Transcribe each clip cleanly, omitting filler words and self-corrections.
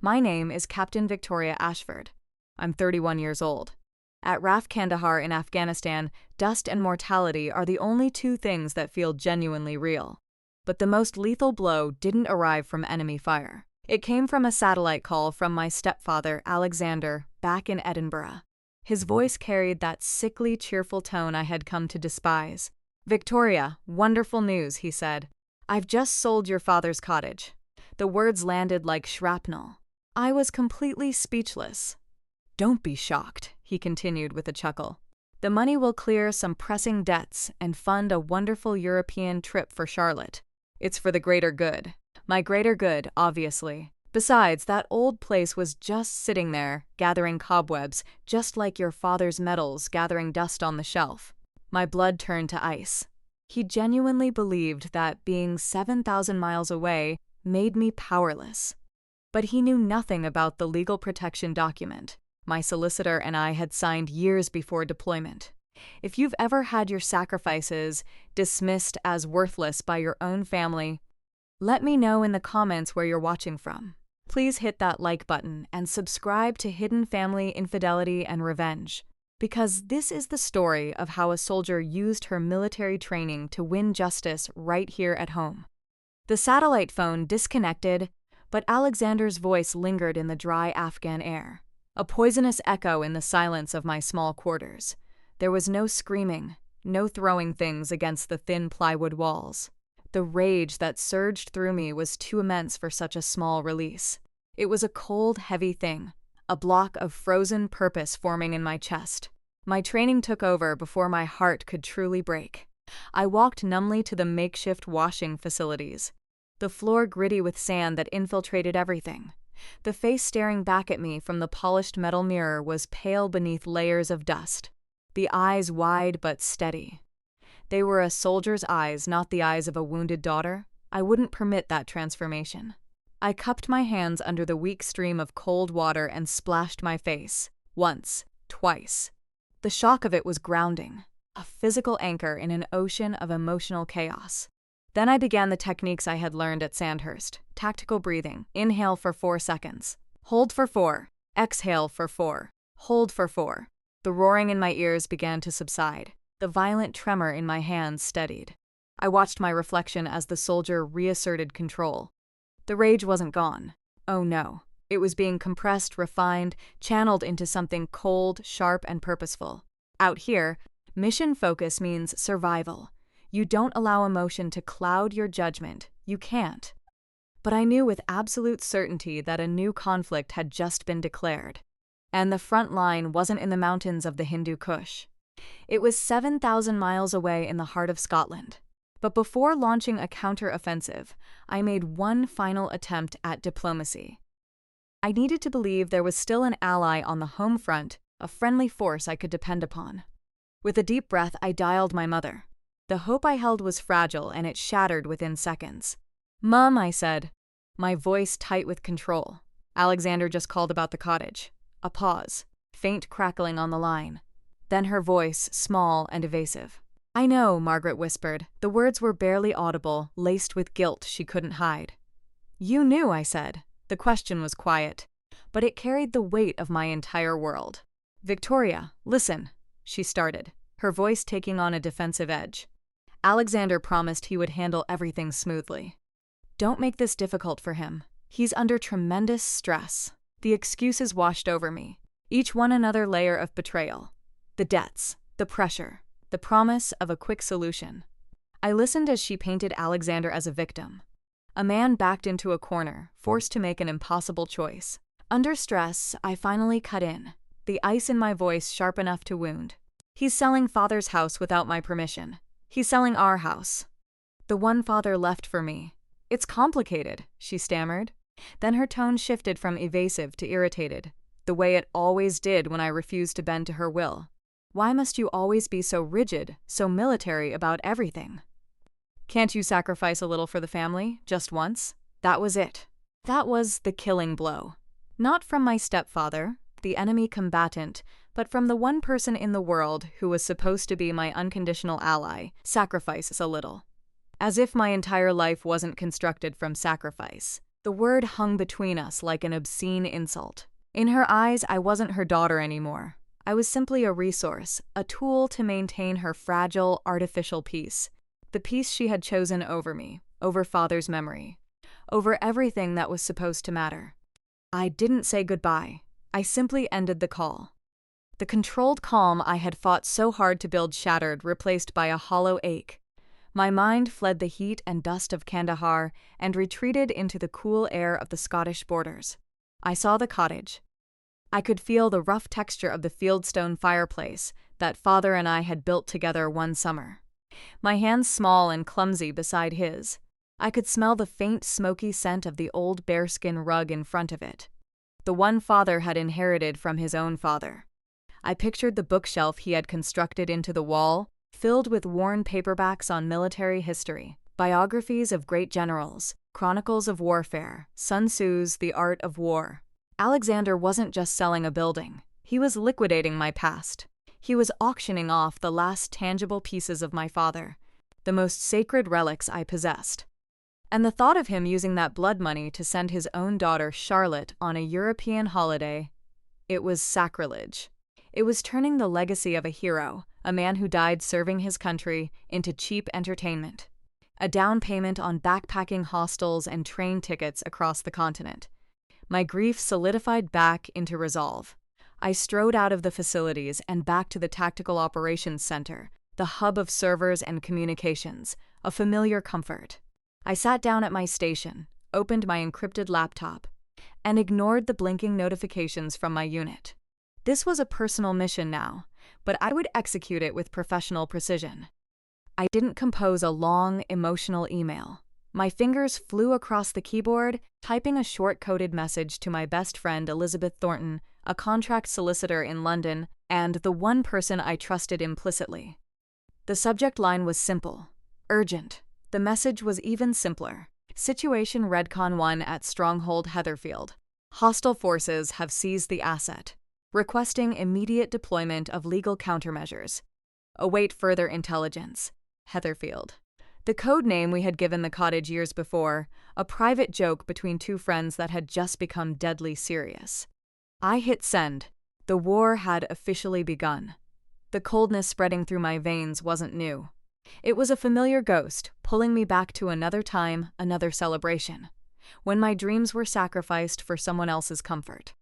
My name is Captain Victoria Ashford. I'm 31 years old. At RAF Kandahar in Afghanistan, dust and mortality are the only two things that feel genuinely real. But the most lethal blow didn't arrive from enemy fire. It came from a satellite call from my stepfather, Alexander, back in Edinburgh. His voice carried that sickly, cheerful tone I had come to despise. "Victoria, wonderful news," he said. "I've just sold your father's cottage." The words landed like shrapnel. I was completely speechless. "Don't be shocked," he continued with a chuckle. "The money will clear some pressing debts and fund a wonderful European trip for Charlotte. It's for the greater good. My greater good, obviously. Besides, that old place was just sitting there, gathering cobwebs, just like your father's medals gathering dust on the shelf." My blood turned to ice. He genuinely believed that being 7,000 miles away made me powerless. But he knew nothing about the legal protection document my solicitor and I had signed years before deployment. If you've ever had your sacrifices dismissed as worthless by your own family, let me know in the comments where you're watching from. Please hit that like button and subscribe to Hidden Family Infidelity and Revenge, because this is the story of how a soldier used her military training to win justice right here at home. The satellite phone disconnected, but Alexander's voice lingered in the dry Afghan air, a poisonous echo in the silence of my small quarters. There was no screaming, no throwing things against the thin plywood walls. The rage that surged through me was too immense for such a small release. It was a cold, heavy thing, a block of frozen purpose forming in my chest. My training took over before my heart could truly break. I walked numbly to the makeshift washing facilities, the floor gritty with sand that infiltrated everything. The face staring back at me from the polished metal mirror was pale beneath layers of dust, the eyes wide but steady. They were a soldier's eyes, not the eyes of a wounded daughter. I wouldn't permit that transformation. I cupped my hands under the weak stream of cold water and splashed my face. Once, twice. The shock of it was grounding, a physical anchor in an ocean of emotional chaos. Then I began the techniques I had learned at Sandhurst. Tactical breathing. Inhale for 4 seconds. Hold for 4. Exhale for 4. Hold for 4. The roaring in my ears began to subside. The violent tremor in my hands steadied. I watched my reflection as the soldier reasserted control. The rage wasn't gone. Oh no. It was being compressed, refined, channeled into something cold, sharp, and purposeful. Out here, mission focus means survival. You don't allow emotion to cloud your judgment. You can't. But I knew with absolute certainty that a new conflict had just been declared. And the front line wasn't in the mountains of the Hindu Kush. It was 7,000 miles away in the heart of Scotland. But before launching a counter-offensive, I made one final attempt at diplomacy. I needed to believe there was still an ally on the home front, a friendly force I could depend upon. With a deep breath, I dialed my mother. The hope I held was fragile, and it shattered within seconds. "Mum," I said, my voice tight with control. Alexander just called about the cottage. A pause, faint crackling on the line. Then her voice, small and evasive. "I know," Margaret whispered. The words were barely audible, laced with guilt she couldn't hide. "You knew," I said. The question was quiet, but it carried the weight of my entire world. "Victoria, listen," she started, her voice taking on a defensive edge. "Alexander promised he would handle everything smoothly. Don't make this difficult for him. He's under tremendous stress." The excuses washed over me, each one another layer of betrayal. The debts, the pressure, the promise of a quick solution. I listened as she painted Alexander as a victim, a man backed into a corner, forced to make an impossible choice. Under stress, I finally cut in, the ice in my voice sharp enough to wound. "He's selling Father's house without my permission. He's selling our house. The one Father left for me. It's complicated," she stammered. Then her tone shifted from evasive to irritated, the way it always did when I refused to bend to her will. "Why must you always be so rigid, so military about everything? Can't you sacrifice a little for the family, just once?" That was it. That was the killing blow. Not from my stepfather, the enemy combatant, but from the one person in the world who was supposed to be my unconditional ally. Sacrifice a little. As if my entire life wasn't constructed from sacrifice. The word hung between us like an obscene insult. In her eyes, I wasn't her daughter anymore. I was simply a resource, a tool to maintain her fragile, artificial peace. The peace she had chosen over me, over Father's memory, over everything that was supposed to matter. I didn't say goodbye. I simply ended the call. The controlled calm I had fought so hard to build shattered, replaced by a hollow ache. My mind fled the heat and dust of Kandahar and retreated into the cool air of the Scottish borders. I saw the cottage. I could feel the rough texture of the fieldstone fireplace that Father and I had built together one summer. My hands small and clumsy beside his. I could smell the faint, smoky scent of the old bearskin rug in front of it, the one Father had inherited from his own father. I pictured the bookshelf he had constructed into the wall, filled with worn paperbacks on military history, biographies of great generals, chronicles of warfare, Sun Tzu's The Art of War. Alexander wasn't just selling a building. He was liquidating my past. He was auctioning off the last tangible pieces of my father, the most sacred relics I possessed. And the thought of him using that blood money to send his own daughter, Charlotte, on a European holiday, it was sacrilege. It was turning the legacy of a hero, a man who died serving his country, into cheap entertainment. A down payment on backpacking hostels and train tickets across the continent. My grief solidified back into resolve. I strode out of the facilities and back to the Tactical Operations Center, the hub of servers and communications, a familiar comfort. I sat down at my station, opened my encrypted laptop, and ignored the blinking notifications from my unit. This was a personal mission now, but I would execute it with professional precision. I didn't compose a long, emotional email. My fingers flew across the keyboard, typing a short-coded message to my best friend Elizabeth Thornton, a contract solicitor in London, and the one person I trusted implicitly. The subject line was simple, urgent. The message was even simpler. Situation Redcon 1 at Stronghold Heatherfield. Hostile forces have seized the asset. Requesting immediate deployment of legal countermeasures. Await further intelligence. Heatherfield. The code name we had given the cottage years before, a private joke between two friends that had just become deadly serious. I hit send. The war had officially begun. The coldness spreading through my veins wasn't new. It was a familiar ghost, pulling me back to another time, another celebration, when my dreams were sacrificed for someone else's comfort.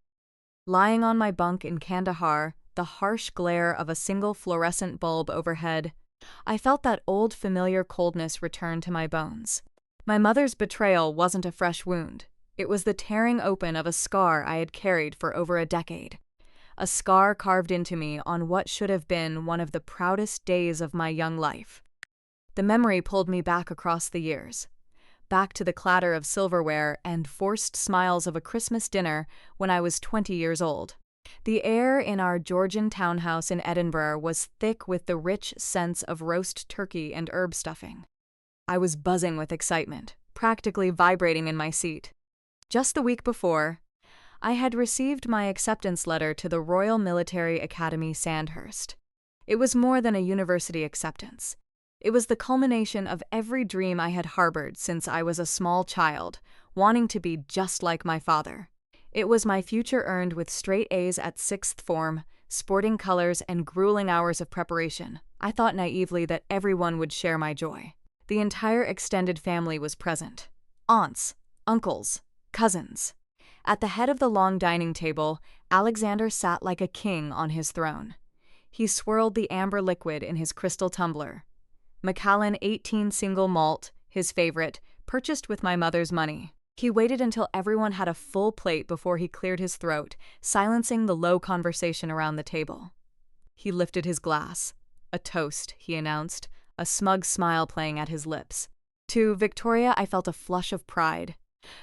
Lying on my bunk in Kandahar, the harsh glare of a single fluorescent bulb overhead, I felt that old familiar coldness return to my bones. My mother's betrayal wasn't a fresh wound. It was the tearing open of a scar I had carried for over a decade. A scar carved into me on what should have been one of the proudest days of my young life. The memory pulled me back across the years, back to the clatter of silverware and forced smiles of a Christmas dinner when I was 20 years old. The air in our Georgian townhouse in Edinburgh was thick with the rich sense of roast turkey and herb stuffing. I was buzzing with excitement, practically vibrating in my seat. Just the week before, I had received my acceptance letter to the Royal Military Academy Sandhurst. It was more than a university acceptance. It was the culmination of every dream I had harbored since I was a small child, wanting to be just like my father. It was my future earned with straight A's at sixth form, sporting colors, and grueling hours of preparation. I thought naively that everyone would share my joy. The entire extended family was present. Aunts, uncles, cousins. At the head of the long dining table, Alexander sat like a king on his throne. He swirled the amber liquid in his crystal tumbler. Macallan 18 single malt, his favorite, purchased with my mother's money. He waited until everyone had a full plate before he cleared his throat, silencing the low conversation around the table. He lifted his glass. A toast, he announced, a smug smile playing at his lips. To Victoria, I felt a flush of pride.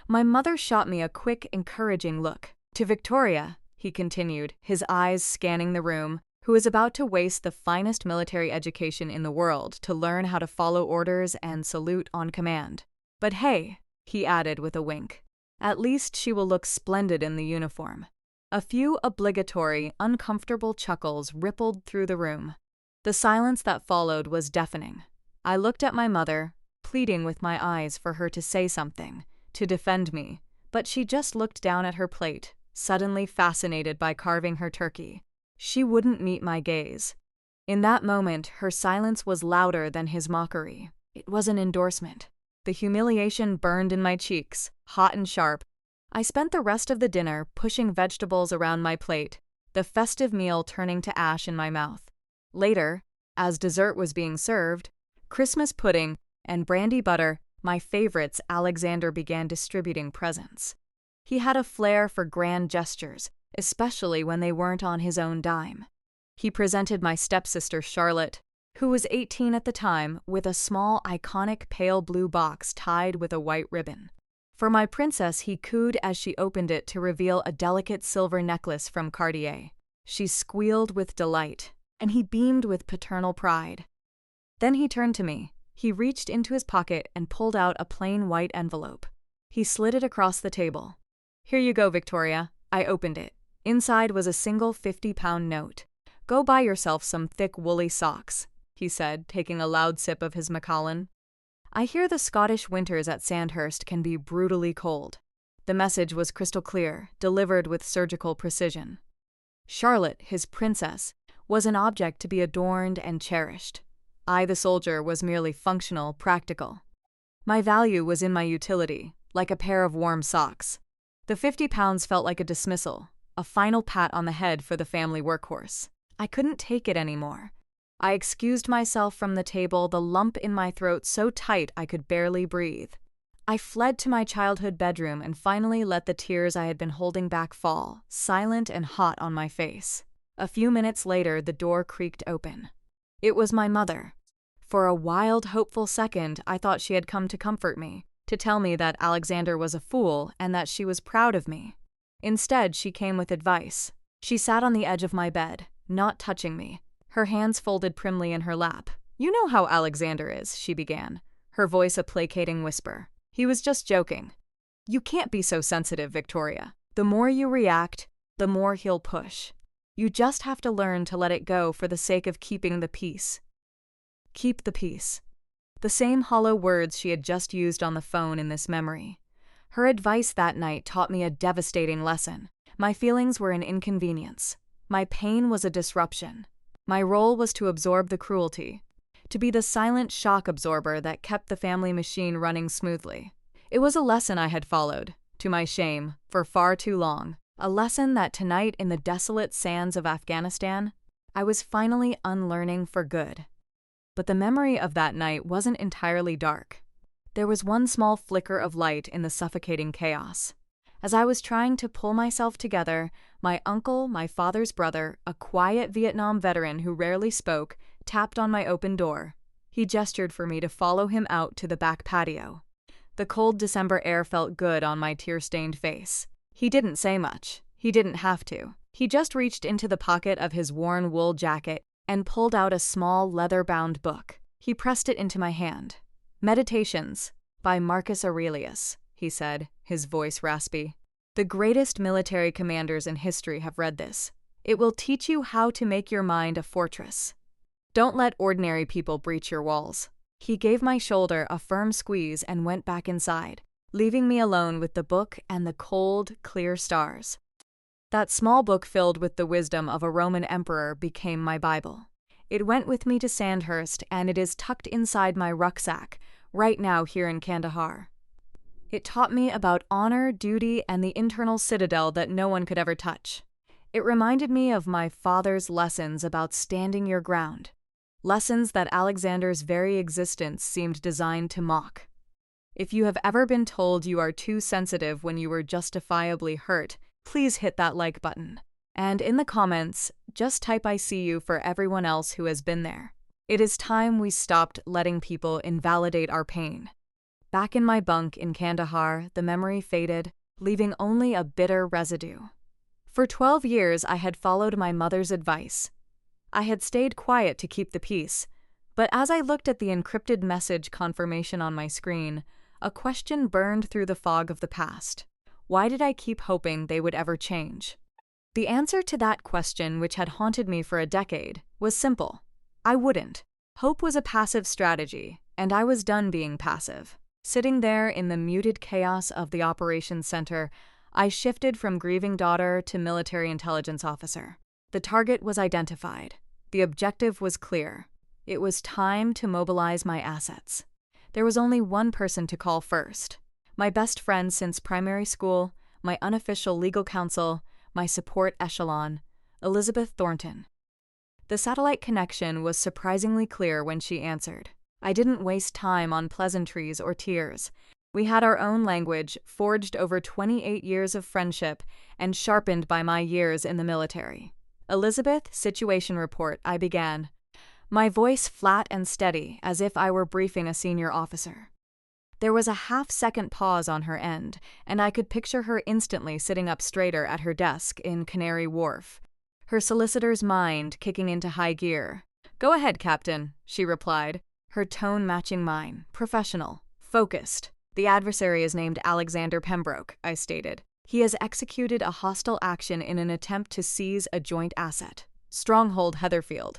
My mother shot me a quick, encouraging look. To Victoria, he continued, his eyes scanning the room, who is about to waste the finest military education in the world to learn how to follow orders and salute on command. But hey, he added with a wink, at least she will look splendid in the uniform. A few obligatory, uncomfortable chuckles rippled through the room. The silence that followed was deafening. I looked at my mother, pleading with my eyes for her to say something, to defend me, But she just looked down at her plate, suddenly fascinated by carving her turkey. She wouldn't meet my gaze. In that moment, her silence was louder than his mockery. It was an endorsement. The humiliation burned in my cheeks, hot and sharp. I spent the rest of the dinner pushing vegetables around my plate, the festive meal turning to ash in my mouth. Later, as dessert was being served, Christmas pudding and brandy butter, my favorites, Alexander began distributing presents. He had a flair for grand gestures, especially when they weren't on his own dime. He presented my stepsister Charlotte, who was 18 at the time, with a small, iconic pale blue box tied with a white ribbon. For my princess, he cooed as she opened it to reveal a delicate silver necklace from Cartier. She squealed with delight, and he beamed with paternal pride. Then he turned to me. He reached into his pocket and pulled out a plain white envelope. He slid it across the table. "Here you go, Victoria." I opened it. Inside was a single 50-pound note. "Go buy yourself some thick woolly socks," he said, taking a loud sip of his Macallan. "I hear the Scottish winters at Sandhurst can be brutally cold." The message was crystal clear, delivered with surgical precision. Charlotte, his princess, was an object to be adorned and cherished. I, the soldier, was merely functional, practical. My value was in my utility, like a pair of warm socks. The 50 pounds felt like a dismissal, a final pat on the head for the family workhorse. I couldn't take it anymore. I excused myself from the table, the lump in my throat so tight I could barely breathe. I fled to my childhood bedroom and finally let the tears I had been holding back fall, silent and hot on my face. A few minutes later, the door creaked open. It was my mother. For a wild, hopeful second, I thought she had come to comfort me, to tell me that Alexander was a fool and that she was proud of me. Instead, she came with advice. She sat on the edge of my bed, not touching me, her hands folded primly in her lap. "You know how Alexander is," she began, her voice a placating whisper. "He was just joking. You can't be so sensitive, Victoria. The more you react, the more he'll push. You just have to learn to let it go for the sake of keeping the peace." Keep the peace. The same hollow words she had just used on the phone in this memory. Her advice that night taught me a devastating lesson. My feelings were an inconvenience. My pain was a disruption. My role was to absorb the cruelty, to be the silent shock absorber that kept the family machine running smoothly. It was a lesson I had followed, to my shame, for far too long. A lesson that tonight in the desolate sands of Afghanistan, I was finally unlearning for good. But the memory of that night wasn't entirely dark. There was one small flicker of light in the suffocating chaos. As I was trying to pull myself together, my uncle, my father's brother, a quiet Vietnam veteran who rarely spoke, tapped on my open door. He gestured for me to follow him out to the back patio. The cold December air felt good on my tear-stained face. He didn't say much. He didn't have to. He just reached into the pocket of his worn wool jacket and pulled out a small leather-bound book. He pressed it into my hand. "Meditations by Marcus Aurelius," he said, his voice raspy. "The greatest military commanders in history have read this. It will teach you how to make your mind a fortress. Don't let ordinary people breach your walls." He gave my shoulder a firm squeeze and went back inside, leaving me alone with the book and the cold, clear stars. That small book filled with the wisdom of a Roman emperor became my Bible. It went with me to Sandhurst, and it is tucked inside my rucksack, right now here in Kandahar. It taught me about honor, duty, and the internal citadel that no one could ever touch. It reminded me of my father's lessons about standing your ground, lessons that Alexander's very existence seemed designed to mock. If you have ever been told you are too sensitive when you were justifiably hurt, please hit that like button. And in the comments, just type "I see you" for everyone else who has been there. It is time we stopped letting people invalidate our pain. Back in my bunk in Kandahar, the memory faded, leaving only a bitter residue. For 12 years, I had followed my mother's advice. I had stayed quiet to keep the peace, but as I looked at the encrypted message confirmation on my screen, a question burned through the fog of the past. Why did I keep hoping they would ever change? The answer to that question, which had haunted me for a decade, was simple. I wouldn't. Hope was a passive strategy, and I was done being passive. Sitting there in the muted chaos of the operations center, I shifted from grieving daughter to military intelligence officer. The target was identified. The objective was clear. It was time to mobilize my assets. There was only one person to call first. My best friend since primary school, my unofficial legal counsel, my support echelon, Elizabeth Thornton. The satellite connection was surprisingly clear when she answered. I didn't waste time on pleasantries or tears. We had our own language, forged over 28 years of friendship and sharpened by my years in the military. Elizabeth, situation report, I began, my voice flat and steady as if I were briefing a senior officer. There was a half-second pause on her end, and I could picture her instantly sitting up straighter at her desk in Canary Wharf, her solicitor's mind kicking into high gear. "Go ahead, Captain," she replied, her tone matching mine, professional, focused. "The adversary is named Alexander Pembroke," I stated. "He has executed a hostile action in an attempt to seize a joint asset, Stronghold Heatherfield.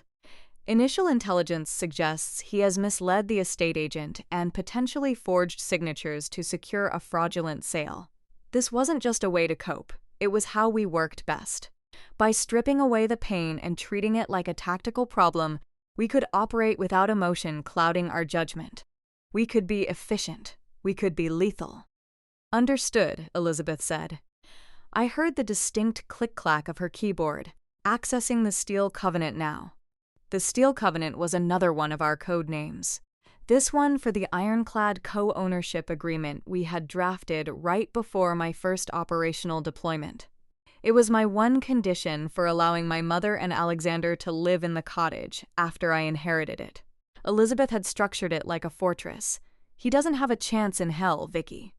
Initial intelligence suggests he has misled the estate agent and potentially forged signatures to secure a fraudulent sale. This wasn't just a way to cope, it was how we worked best. By stripping away the pain and treating it like a tactical problem, we could operate without emotion clouding our judgment. We could be efficient. We could be lethal." "Understood," Elizabeth said. I heard the distinct click-clack of her keyboard, accessing the Steel Covenant now. The Steel Covenant was another one of our code names. This one for the ironclad co-ownership agreement we had drafted right before my first operational deployment. It was my one condition for allowing my mother and Alexander to live in the cottage after I inherited it. Elizabeth had structured it like a fortress. "He doesn't have a chance in hell, Vicky."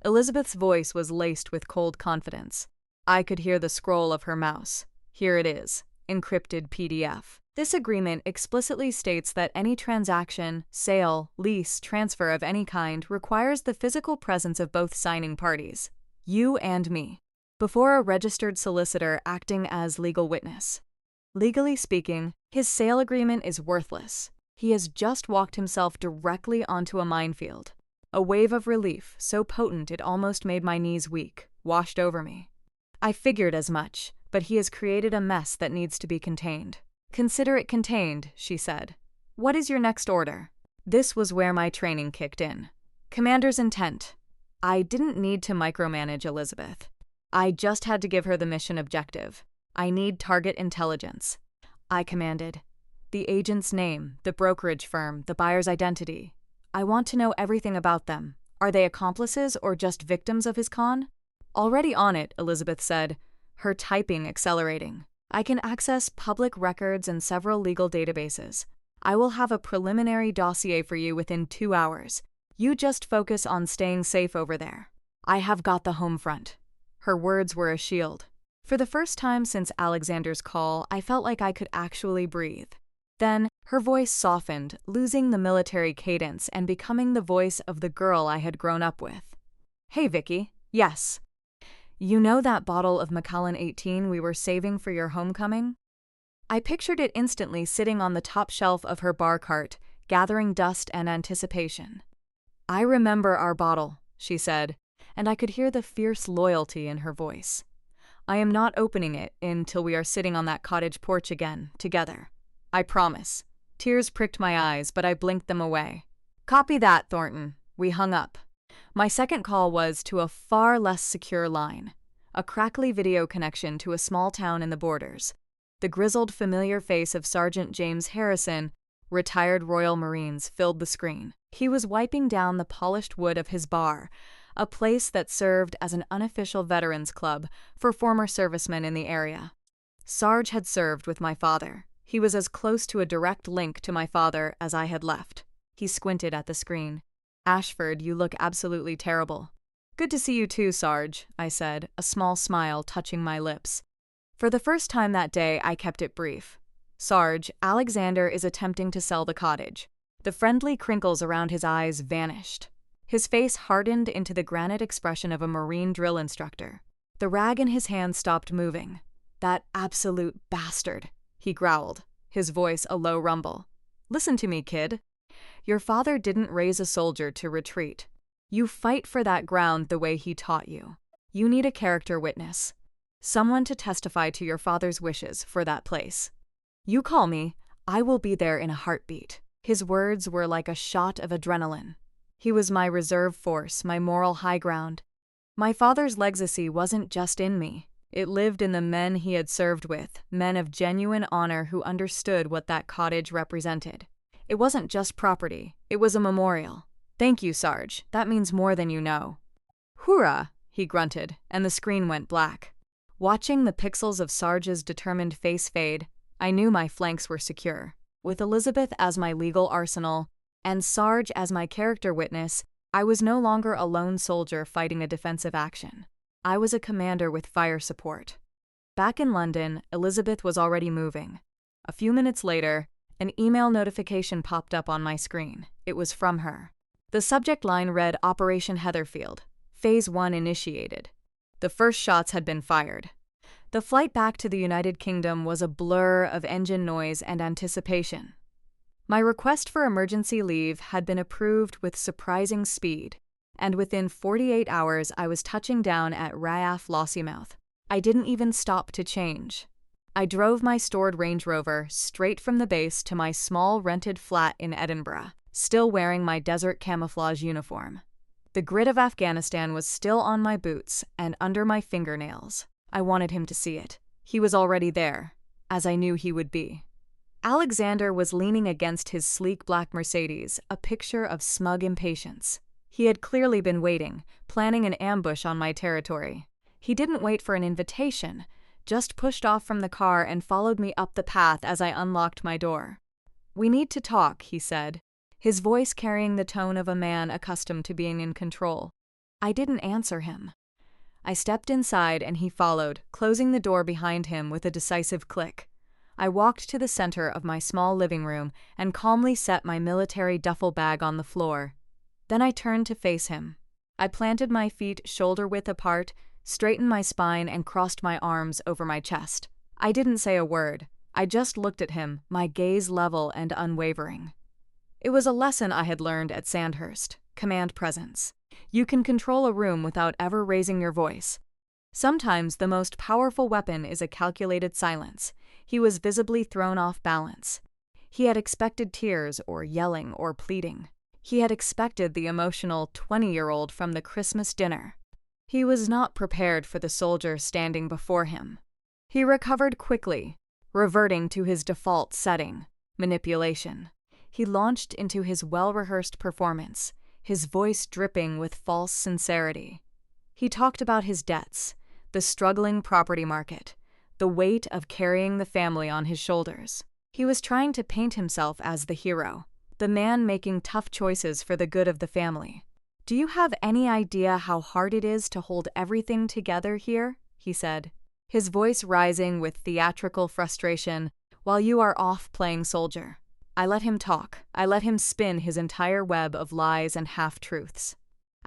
Elizabeth's voice was laced with cold confidence. I could hear the scroll of her mouse. "Here it is, encrypted PDF. This agreement explicitly states that any transaction, sale, lease, transfer of any kind requires the physical presence of both signing parties, you and me, before a registered solicitor acting as legal witness. Legally speaking, his sale agreement is worthless. He has just walked himself directly onto a minefield. A wave of relief, so potent it almost made my knees weak, washed over me. I figured as much, but he has created a mess that needs to be contained. "Consider it contained," she said. "What is your next order?" This was where my training kicked in. Commander's intent. I didn't need to micromanage Elizabeth. I just had to give her the mission objective. "I need target intelligence." I commanded. "The agent's name, the brokerage firm, the buyer's identity. I want to know everything about them. Are they accomplices or just victims of his con?" "Already on it," Elizabeth said, her typing accelerating. "I can access public records and several legal databases. I will have a preliminary dossier for you within 2 hours. You just focus on staying safe over there. I have got the home front." Her words were a shield. For the first time since Alexander's call, I felt like I could actually breathe. Then, her voice softened, losing the military cadence and becoming the voice of the girl I had grown up with. "Hey, Vicky. Yes. You know that bottle of Macallan 18 we were saving for your homecoming?" I pictured it instantly sitting on the top shelf of her bar cart, gathering dust and anticipation. "I remember our bottle," she said, and I could hear the fierce loyalty in her voice. "I am not opening it until we are sitting on that cottage porch again, together. I promise." Tears pricked my eyes, but I blinked them away. "Copy that, Thornton." We hung up. My second call was to a far less secure line, a crackly video connection to a small town in the borders. The grizzled, familiar face of Sergeant James Harrison, retired Royal Marines, filled the screen. He was wiping down the polished wood of his bar, a place that served as an unofficial veterans club for former servicemen in the area. Sarge had served with my father. He was as close to a direct link to my father as I had left. He squinted at the screen. "Ashford, you look absolutely terrible." "Good to see you too, Sarge," I said, a small smile touching my lips. For the first time that day, I kept it brief. "Sarge, Alexander is attempting to sell the cottage." The friendly crinkles around his eyes vanished. His face hardened into the granite expression of a Marine drill instructor. The rag in his hand stopped moving. "That absolute bastard," he growled, his voice a low rumble. "Listen to me, kid. Your father didn't raise a soldier to retreat. You fight for that ground the way he taught you. You need a character witness. Someone to testify to your father's wishes for that place. You call me, I will be there in a heartbeat. His words were like a shot of adrenaline. He was my reserve force, my moral high ground. My father's legacy wasn't just in me. It lived in the men he had served with, men of genuine honor who understood what that cottage represented. It wasn't just property, it was a memorial. Thank you, Sarge. That means more than you know. Hoorah, he grunted, and the screen went black. Watching the pixels of Sarge's determined face fade, I knew my flanks were secure. With Elizabeth as my legal arsenal, and Sarge as my character witness, I was no longer a lone soldier fighting a defensive action. I was a commander with fire support. Back in London, Elizabeth was already moving. A few minutes later, an email notification popped up on my screen. It was from her. The subject line read Operation Heatherfield. Phase 1 initiated. The first shots had been fired. The flight back to the United Kingdom was a blur of engine noise and anticipation. My request for emergency leave had been approved with surprising speed, and within 48 hours I was touching down at RAF Lossiemouth. I didn't even stop to change. I drove my stored Range Rover straight from the base to my small rented flat in Edinburgh, still wearing my desert camouflage uniform. The grit of Afghanistan was still on my boots and under my fingernails. I wanted him to see it. He was already there, as I knew he would be. Alexander was leaning against his sleek black Mercedes, a picture of smug impatience. He had clearly been waiting, planning an ambush on my territory. He didn't wait for an invitation, just pushed off from the car and followed me up the path as I unlocked my door. "We need to talk," he said, his voice carrying the tone of a man accustomed to being in control. I didn't answer him. I stepped inside and he followed, closing the door behind him with a decisive click. I walked to the center of my small living room and calmly set my military duffel bag on the floor. Then I turned to face him. I planted my feet shoulder-width apart, straightened my spine, and crossed my arms over my chest. I didn't say a word. I just looked at him, my gaze level and unwavering. It was a lesson I had learned at Sandhurst: command presence. You can control a room without ever raising your voice. Sometimes the most powerful weapon is a calculated silence. He was visibly thrown off balance. He had expected tears or yelling or pleading. He had expected the emotional 20-year-old from the Christmas dinner. He was not prepared for the soldier standing before him. He recovered quickly, reverting to his default setting: manipulation. He launched into his well-rehearsed performance, his voice dripping with false sincerity. He talked about his debts, the struggling property market, the weight of carrying the family on his shoulders. He was trying to paint himself as the hero, the man making tough choices for the good of the family. "Do you have any idea how hard it is to hold everything together here?" he said, his voice rising with theatrical frustration, "while you are off playing soldier." I let him talk. I let him spin his entire web of lies and half-truths.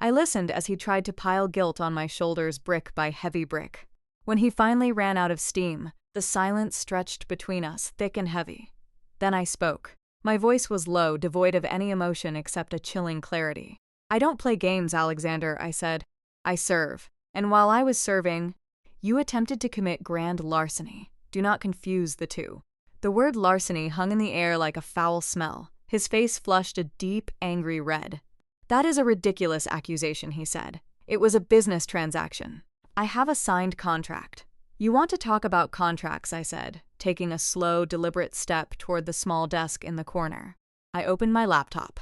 I listened as he tried to pile guilt on my shoulders brick by heavy brick. When he finally ran out of steam, the silence stretched between us, thick and heavy. Then I spoke. My voice was low, devoid of any emotion except a chilling clarity. "I don't play games, Alexander," I said. "I serve. And while I was serving, you attempted to commit grand larceny. Do not confuse the two." The word larceny hung in the air like a foul smell. His face flushed a deep, angry red. "That is a ridiculous accusation," he said. "It was a business transaction. I have a signed contract." "You want to talk about contracts," I said, taking a slow, deliberate step toward the small desk in the corner. I opened my laptop.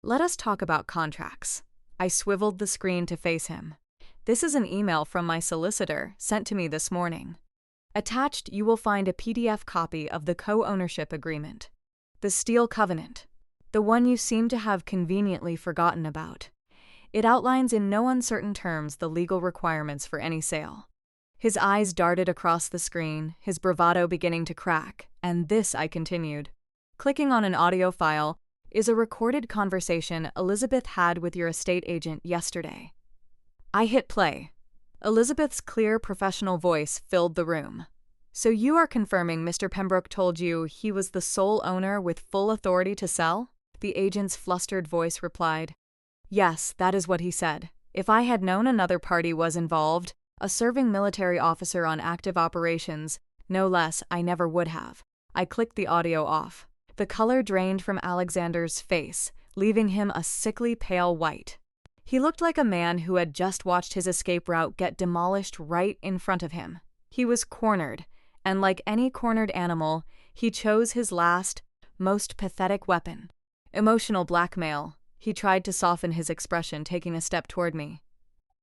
"Let us talk about contracts." I swiveled the screen to face him. "This is an email from my solicitor, sent to me this morning. Attached, you will find a PDF copy of the co-ownership agreement. The Steel Covenant. The one you seem to have conveniently forgotten about. It outlines in no uncertain terms the legal requirements for any sale." His eyes darted across the screen, his bravado beginning to crack, and this I continued. "Clicking on an audio file is a recorded conversation Elizabeth had with your estate agent yesterday." I hit play. Elizabeth's clear professional voice filled the room. "So you are confirming Mr. Pembroke told you he was the sole owner with full authority to sell?" The agent's flustered voice replied. Yes, that is what he said. If I had known another party was involved, a serving military officer on active operations, no less, I never would have. I clicked the audio off. The color drained from Alexander's face, leaving him a sickly pale white. He looked like a man who had just watched his escape route get demolished right in front of him. He was cornered, and like any cornered animal, he chose his last, most pathetic weapon. Emotional blackmail. He tried to soften his expression, taking a step toward me.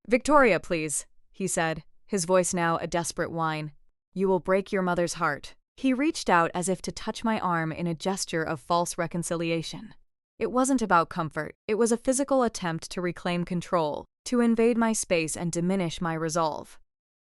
"Victoria, please," he said, his voice now a desperate whine. "You will break your mother's heart." He reached out as if to touch my arm in a gesture of false reconciliation. It wasn't about comfort. It was a physical attempt to reclaim control, to invade my space and diminish my resolve.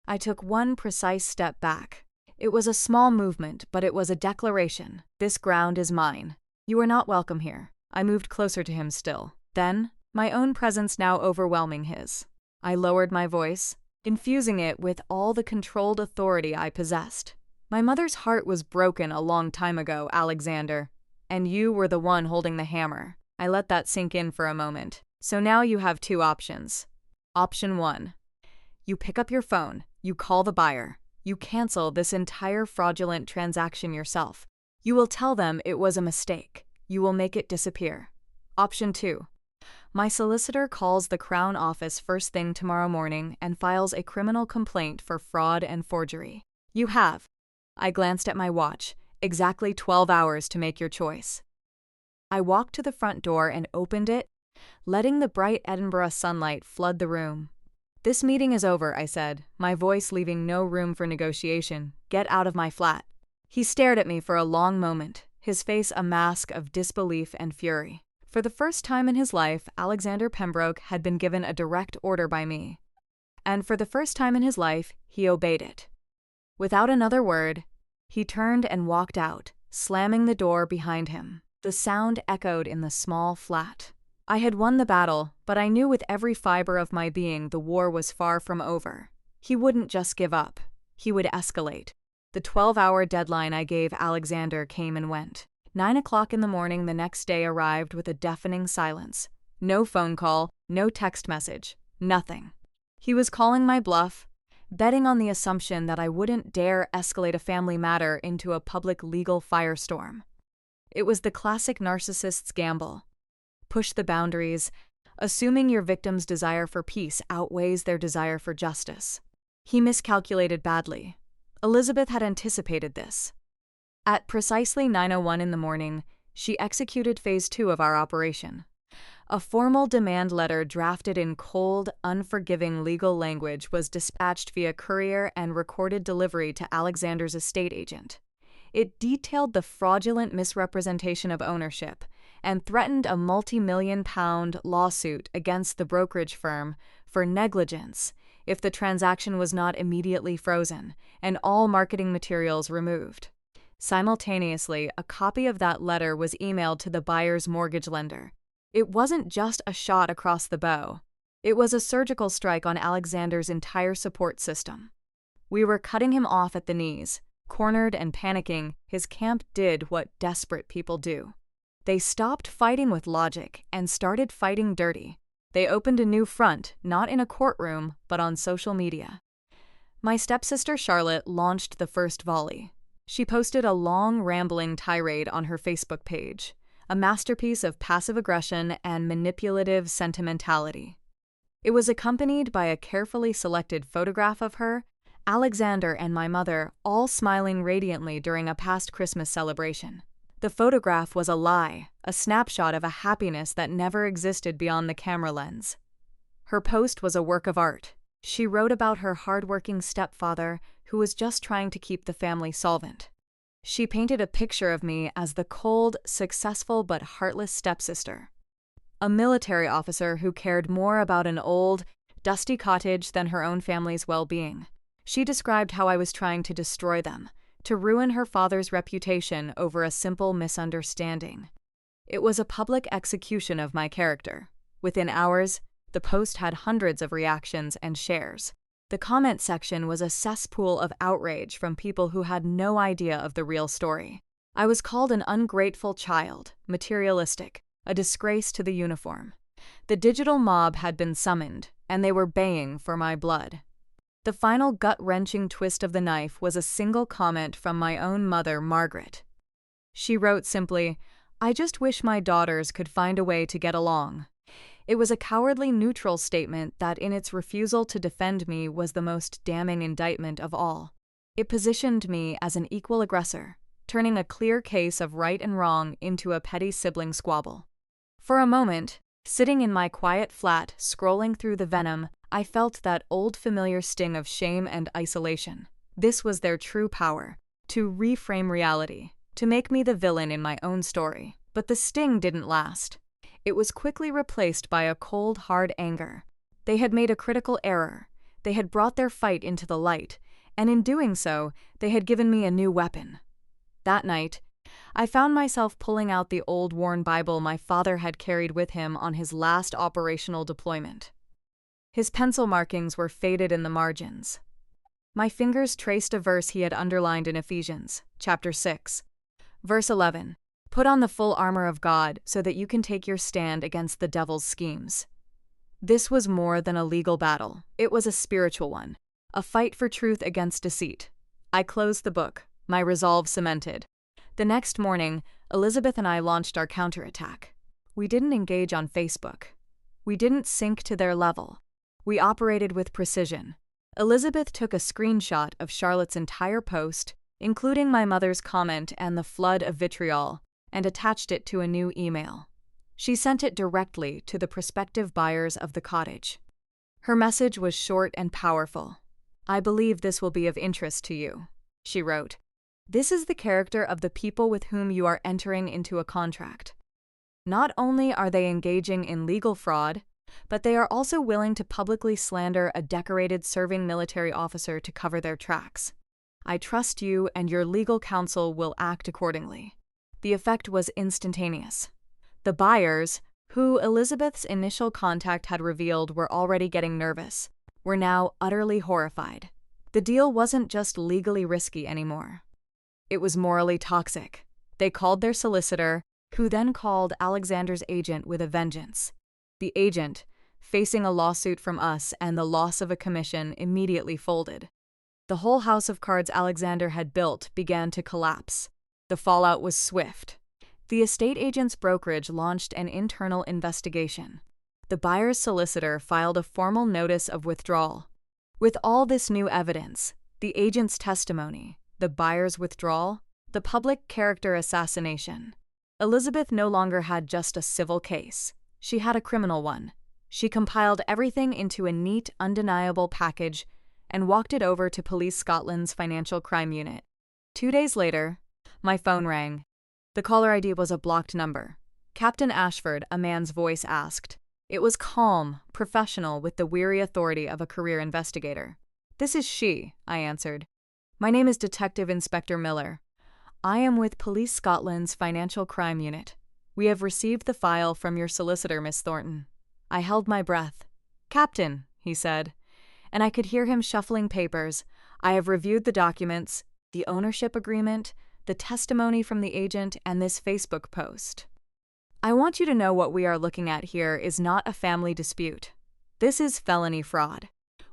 I took one precise step back. It was a small movement, but it was a declaration. This ground is mine. You are not welcome here. I moved closer to him still. Then, my own presence now overwhelming his. I lowered my voice, infusing it with all the controlled authority I possessed. My mother's heart was broken a long time ago, Alexander, and you were the one holding the hammer. I let that sink in for a moment. So now you have two options. Option 1. You pick up your phone, you call the buyer, you cancel this entire fraudulent transaction yourself. You will tell them it was a mistake. You will make it disappear. Option 2. My solicitor calls the Crown Office first thing tomorrow morning and files a criminal complaint for fraud and forgery. You have. I glanced at my watch. Exactly 12 hours to make your choice. I walked to the front door and opened it, letting the bright Edinburgh sunlight flood the room. "This meeting is over," I said, my voice leaving no room for negotiation. "Get out of my flat." He stared at me for a long moment, his face a mask of disbelief and fury. For the first time in his life, Alexander Pembroke had been given a direct order by me. And for the first time in his life, he obeyed it. Without another word, he turned and walked out, slamming the door behind him. The sound echoed in the small flat. I had won the battle, but I knew with every fiber of my being the war was far from over. He wouldn't just give up. He would escalate. The 12-hour deadline I gave Alexander came and went. 9 o'clock in the morning the next day arrived with a deafening silence. No phone call, no text message, nothing. He was calling my bluff, betting on the assumption that I wouldn't dare escalate a family matter into a public legal firestorm. It was the classic narcissist's gamble. Push the boundaries, assuming your victim's desire for peace outweighs their desire for justice. He miscalculated badly. Elizabeth had anticipated this. At precisely 9:01 in the morning, she executed Phase 2 of our operation. A formal demand letter drafted in cold, unforgiving legal language was dispatched via courier and recorded delivery to Alexander's estate agent. It detailed the fraudulent misrepresentation of ownership and threatened a multi-million-pound lawsuit against the brokerage firm for negligence if the transaction was not immediately frozen and all marketing materials removed. Simultaneously, a copy of that letter was emailed to the buyer's mortgage lender. It wasn't just a shot across the bow. It was a surgical strike on Alexander's entire support system. We were cutting him off at the knees. Cornered and panicking, his camp did what desperate people do. They stopped fighting with logic and started fighting dirty. They opened a new front, not in a courtroom, but on social media. My stepsister Charlotte launched the first volley. She posted a long, rambling tirade on her Facebook page, a masterpiece of passive aggression and manipulative sentimentality. It was accompanied by a carefully selected photograph of her, Alexander, and my mother, all smiling radiantly during a past Christmas celebration. The photograph was a lie, a snapshot of a happiness that never existed beyond the camera lens. Her post was a work of art. She wrote about her hardworking stepfather who was just trying to keep the family solvent. She painted a picture of me as the cold, successful but heartless stepsister, a military officer who cared more about an old, dusty cottage than her own family's well-being. She described how I was trying to destroy them, to ruin her father's reputation over a simple misunderstanding. It was a public execution of my character. Within hours, the post had hundreds of reactions and shares. The comment section was a cesspool of outrage from people who had no idea of the real story. I was called an ungrateful child, materialistic, a disgrace to the uniform. The digital mob had been summoned, and they were baying for my blood. The final gut-wrenching twist of the knife was a single comment from my own mother, Margaret. She wrote simply, "I just wish my daughters could find a way to get along." It was a cowardly neutral statement that in its refusal to defend me was the most damning indictment of all. It positioned me as an equal aggressor, turning a clear case of right and wrong into a petty sibling squabble. For a moment, sitting in my quiet flat, scrolling through the venom, I felt that old familiar sting of shame and isolation. This was their true power, to reframe reality, to make me the villain in my own story. But the sting didn't last. It was quickly replaced by a cold, hard anger. They had made a critical error. They had brought their fight into the light, and in doing so, they had given me a new weapon. That night, I found myself pulling out the old worn Bible my father had carried with him on his last operational deployment. His pencil markings were faded in the margins. My fingers traced a verse he had underlined in Ephesians, chapter 6. Verse 11, "Put on the full armor of God so that you can take your stand against the devil's schemes." This was more than a legal battle. It was a spiritual one, a fight for truth against deceit. I closed the book, my resolve cemented. The next morning, Elizabeth and I launched our counterattack. We didn't engage on Facebook. We didn't sink to their level. We operated with precision. Elizabeth took a screenshot of Charlotte's entire post, including my mother's comment and the flood of vitriol, and attached it to a new email. She sent it directly to the prospective buyers of the cottage. Her message was short and powerful. "I believe this will be of interest to you," she wrote. "This is the character of the people with whom you are entering into a contract. Not only are they engaging in legal fraud, but they are also willing to publicly slander a decorated serving military officer to cover their tracks. I trust you and your legal counsel will act accordingly." The effect was instantaneous. The buyers, who Elizabeth's initial contact had revealed were already getting nervous, were now utterly horrified. The deal wasn't just legally risky anymore. It was morally toxic. They called their solicitor, who then called Alexander's agent with a vengeance. The agent, facing a lawsuit from us and the loss of a commission, immediately folded. The whole house of cards Alexander had built began to collapse. The fallout was swift. The estate agent's brokerage launched an internal investigation. The buyer's solicitor filed a formal notice of withdrawal. With all this new evidence, the agent's testimony, the buyer's withdrawal, the public character assassination, Elizabeth no longer had just a civil case. She had a criminal one. She compiled everything into a neat, undeniable package and walked it over to Police Scotland's Financial Crime Unit. 2 days later, my phone rang. The caller ID was a blocked number. Captain Ashford, a man's voice asked. It was calm, professional, with the weary authority of a career investigator. "This is she," I answered. "My name is Detective Inspector Miller. I am with Police Scotland's Financial Crime Unit. We have received the file from your solicitor, Miss Thornton." I held my breath. "Captain," he said, and I could hear him shuffling papers. "I have reviewed the documents, the ownership agreement, the testimony from the agent, and this Facebook post. I want you to know what we are looking at here is not a family dispute. This is felony fraud.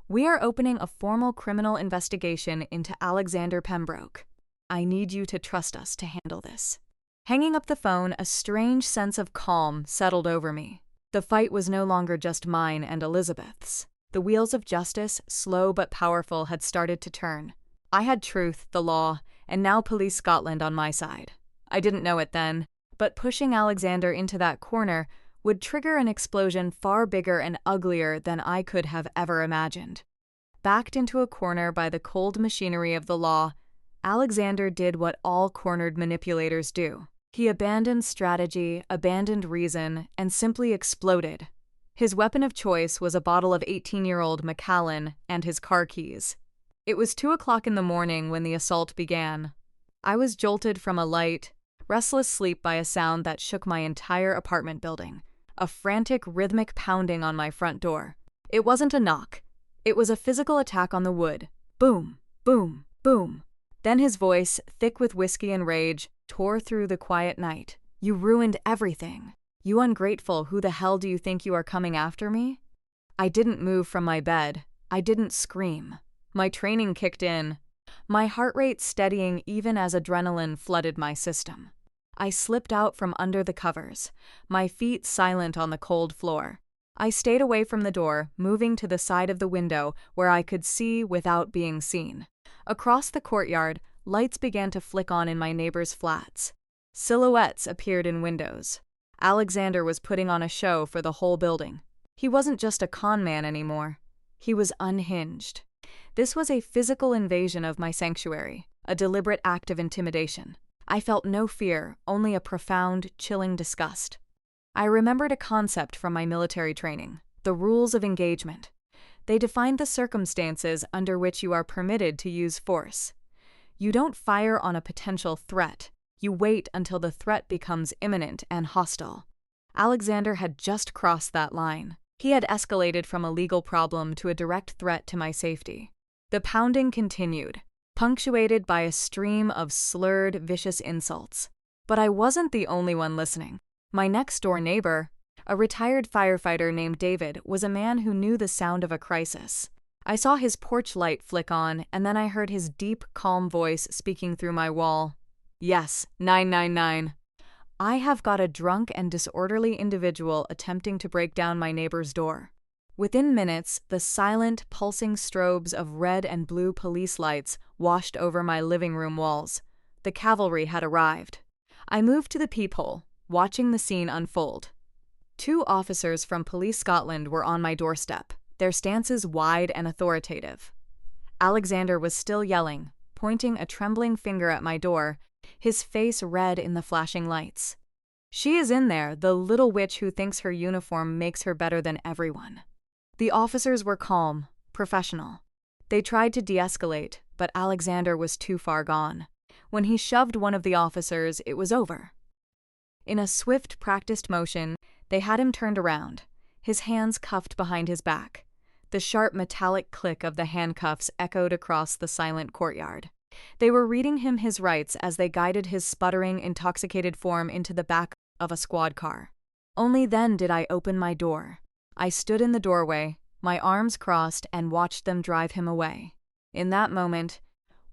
We are opening a formal criminal investigation into Alexander Pembroke. I need you to trust us to handle this." Hanging up the phone, a strange sense of calm settled over me. The fight was no longer just mine and Elizabeth's. The wheels of justice, slow but powerful, had started to turn. I had truth, the law, and now Police Scotland on my side. I didn't know it then, but pushing Alexander into that corner would trigger an explosion far bigger and uglier than I could have ever imagined. Backed into a corner by the cold machinery of the law, Alexander did what all cornered manipulators do. He abandoned strategy, abandoned reason, and simply exploded. His weapon of choice was a bottle of 18-year-old Macallan and his car keys. It was 2 o'clock in the morning when the assault began. I was jolted from a light, restless sleep by a sound that shook my entire apartment building, a frantic, rhythmic pounding on my front door. It wasn't a knock. It was a physical attack on the wood. Boom, boom, boom. Then his voice, thick with whiskey and rage, tore through the quiet night. "You ruined everything. "You ungrateful, who the hell do you think you are coming after me?" I didn't move from my bed. I didn't scream. My training kicked in, my heart rate steadying even as adrenaline flooded my system. I slipped out from under the covers, my feet silent on the cold floor. I stayed away from the door, moving to the side of the window where I could see without being seen. Across the courtyard, lights began to flick on in my neighbors' flats. Silhouettes appeared in windows. Alexander was putting on a show for the whole building. He wasn't just a con man anymore. He was unhinged. This was a physical invasion of my sanctuary, a deliberate act of intimidation. I felt no fear, only a profound, chilling disgust. I remembered a concept from my military training, the rules of engagement. They defined the circumstances under which you are permitted to use force. You don't fire on a potential threat. You wait until the threat becomes imminent and hostile. Alexander had just crossed that line. He had escalated from a legal problem to a direct threat to my safety. The pounding continued, punctuated by a stream of slurred, vicious insults. But I wasn't the only one listening. My next-door neighbor, a retired firefighter named David, was a man who knew the sound of a crisis. I saw his porch light flick on, and then I heard his deep, calm voice speaking through my wall. "Yes, 999. I have got a drunk and disorderly individual attempting to break down my neighbor's door." Within minutes, the silent, pulsing strobes of red and blue police lights washed over my living room walls. The cavalry had arrived. I moved to the peephole, watching the scene unfold. 2 officers from Police Scotland were on my doorstep, their stances wide and authoritative. Alexander was still yelling, pointing a trembling finger at my door, his face red in the flashing lights. "She is in there, the little witch who thinks her uniform makes her better than everyone." The officers were calm, professional. They tried to de-escalate, but Alexander was too far gone. When he shoved one of the officers, it was over. In a swift, practiced motion, they had him turned around, his hands cuffed behind his back. The sharp metallic click of the handcuffs echoed across the silent courtyard. They were reading him his rights as they guided his sputtering, intoxicated form into the back of a squad car. Only then did I open my door. I stood in the doorway, my arms crossed, and watched them drive him away. In that moment,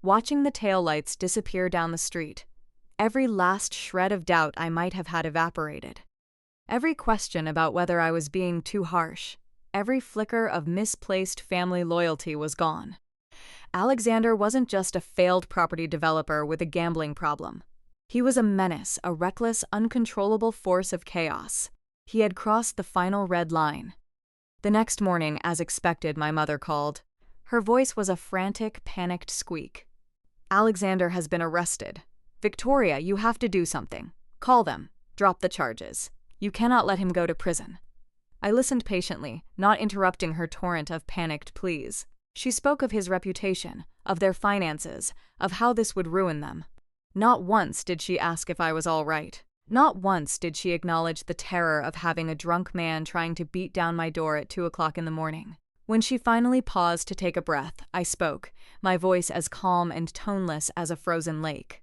watching the taillights disappear down the street, every last shred of doubt I might have had evaporated. Every question about whether I was being too harsh, every flicker of misplaced family loyalty was gone. Alexander wasn't just a failed property developer with a gambling problem. He was a menace, a reckless, uncontrollable force of chaos. He had crossed the final red line. The next morning, as expected, my mother called. Her voice was a frantic, panicked squeak. "Alexander has been arrested. Victoria, you have to do something. Call them. Drop the charges. You cannot let him go to prison." I listened patiently, not interrupting her torrent of panicked pleas. She spoke of his reputation, of their finances, of how this would ruin them. Not once did she ask if I was all right. Not once did she acknowledge the terror of having a drunk man trying to beat down my door at 2 o'clock in the morning. When she finally paused to take a breath, I spoke, my voice as calm and toneless as a frozen lake.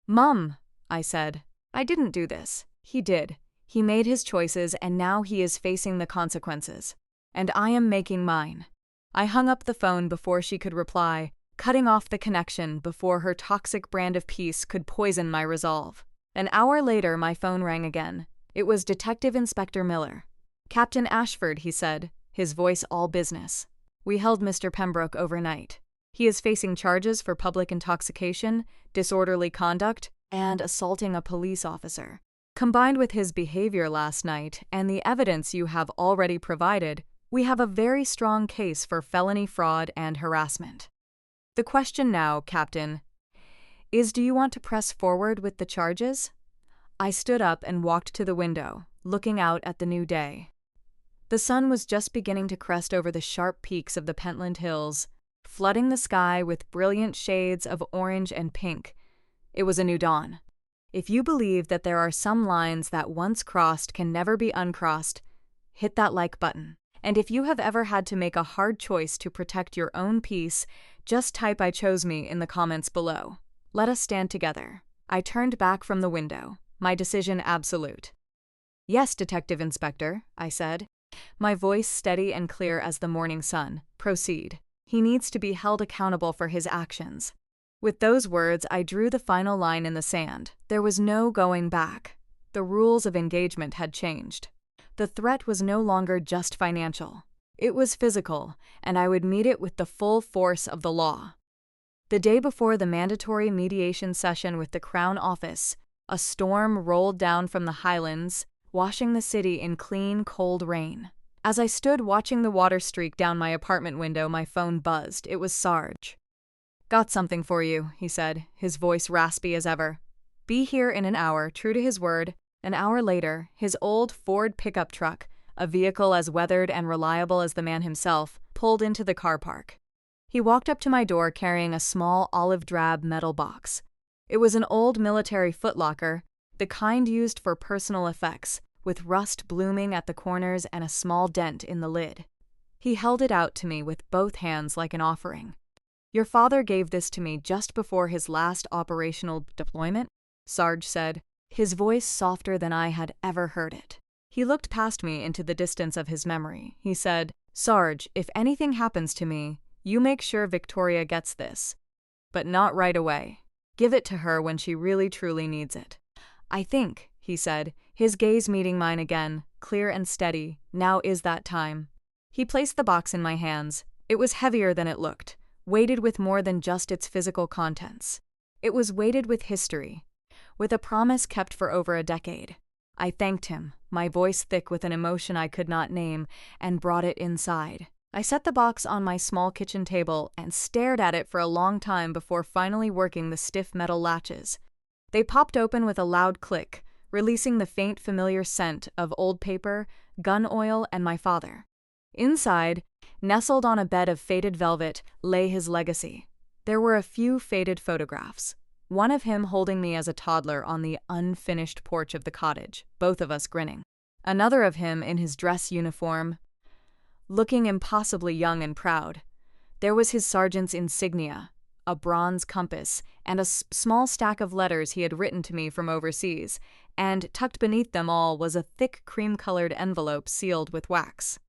"Mum," I said, "I didn't do this. He did. He made his choices, and now he is facing the consequences. And I am making mine." I hung up the phone before she could reply, cutting off the connection before her toxic brand of peace could poison my resolve. An hour later, my phone rang again. It was Detective Inspector Miller. "Captain Ashford," he said, his voice all business. "We held Mr. Pembroke overnight. He is facing charges for public intoxication, disorderly conduct, and assaulting a police officer. Combined with his behavior last night and the evidence you have already provided, we have a very strong case for felony fraud and harassment. The question now, Captain, is do you want to press forward with the charges?" I stood up and walked to the window, looking out at the new day. The sun was just beginning to crest over the sharp peaks of the Pentland Hills, flooding the sky with brilliant shades of orange and pink. It was a new dawn. If you believe that there are some lines that once crossed can never be uncrossed, hit that like button. And if you have ever had to make a hard choice to protect your own peace, just type "I chose me" in the comments below. Let us stand together. I turned back from the window, my decision absolute. "Yes, Detective Inspector," I said, my voice steady and clear as the morning sun. "Proceed. He needs to be held accountable for his actions." With those words, I drew the final line in the sand. There was no going back. The rules of engagement had changed. The threat was no longer just financial. It was physical, and I would meet it with the full force of the law. The day before the mandatory mediation session with the Crown Office, a storm rolled down from the Highlands, washing the city in clean, cold rain. As I stood watching the water streak down my apartment window, my phone buzzed. It was Sarge. "Got something for you," he said, his voice raspy as ever. "Be here in an hour," true to his word. An hour later, his old Ford pickup truck, a vehicle as weathered and reliable as the man himself, pulled into the car park. He walked up to my door carrying a small olive-drab metal box. It was an old military footlocker, the kind used for personal effects, with rust blooming at the corners and a small dent in the lid. He held it out to me with both hands like an offering. "Your father gave this to me just before his last operational deployment," Sarge said, his voice softer than I had ever heard it. He looked past me into the distance of his memory. He said, "Sarge, if anything happens to me, you make sure Victoria gets this. But not right away. Give it to her when she really truly needs it." "I think," he said, his gaze meeting mine again, clear and steady, "now is that time." He placed the box in my hands. It was heavier than it looked, weighted with more than just its physical contents. It was weighted with history, with a promise kept for over a decade. I thanked him, my voice thick with an emotion I could not name, and brought it inside. I set the box on my small kitchen table and stared at it for a long time before finally working the stiff metal latches. They popped open with a loud click, releasing the faint familiar scent of old paper, gun oil, and my father. Inside, nestled on a bed of faded velvet, lay his legacy. There were a few faded photographs. One of him holding me as a toddler on the unfinished porch of the cottage, both of us grinning. Another of him in his dress uniform, looking impossibly young and proud. There was his sergeant's insignia, a bronze compass, and a small stack of letters he had written to me from overseas, and tucked beneath them all was a thick cream-colored envelope sealed with wax.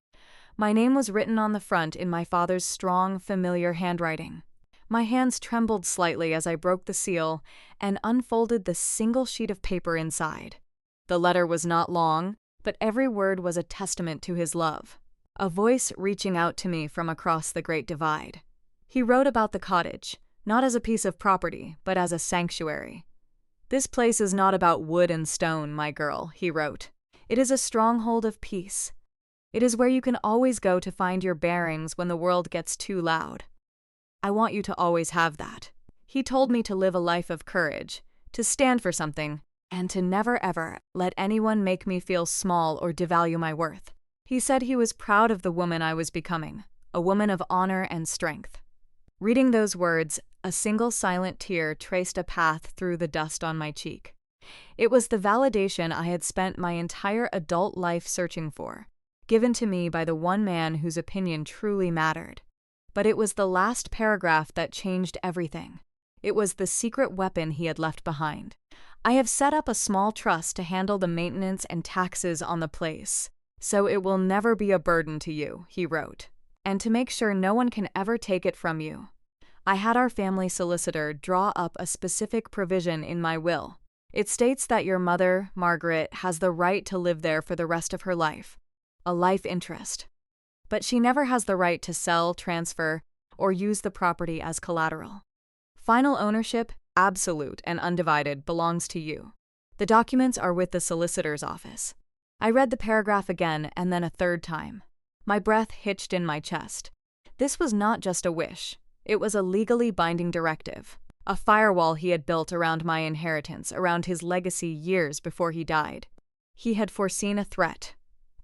My name was written on the front in my father's strong, familiar handwriting. My hands trembled slightly as I broke the seal and unfolded the single sheet of paper inside. The letter was not long, but every word was a testament to his love. A voice reaching out to me from across the Great Divide. He wrote about the cottage, not as a piece of property, but as a sanctuary. "This place is not about wood and stone, my girl," he wrote. "It is a stronghold of peace. It is where you can always go to find your bearings when the world gets too loud. I want you to always have that." He told me to live a life of courage, to stand for something, and to never ever let anyone make me feel small or devalue my worth. He said he was proud of the woman I was becoming, a woman of honor and strength. Reading those words, a single silent tear traced a path through the dust on my cheek. It was the validation I had spent my entire adult life searching for, given to me by the one man whose opinion truly mattered. But it was the last paragraph that changed everything. It was the secret weapon he had left behind. "I have set up a small trust to handle the maintenance and taxes on the place, so it will never be a burden to you," he wrote, "and to make sure no one can ever take it from you. I had our family solicitor draw up a specific provision in my will. It states that your mother, Margaret, has the right to live there for the rest of her life, a life interest. But she never has the right to sell, transfer, or use the property as collateral. Final ownership, absolute and undivided, belongs to you. The documents are with the solicitor's office." I read the paragraph again and then a third time. My breath hitched in my chest. This was not just a wish. It was a legally binding directive, a firewall he had built around my inheritance, around his legacy years before he died. He had foreseen a threat,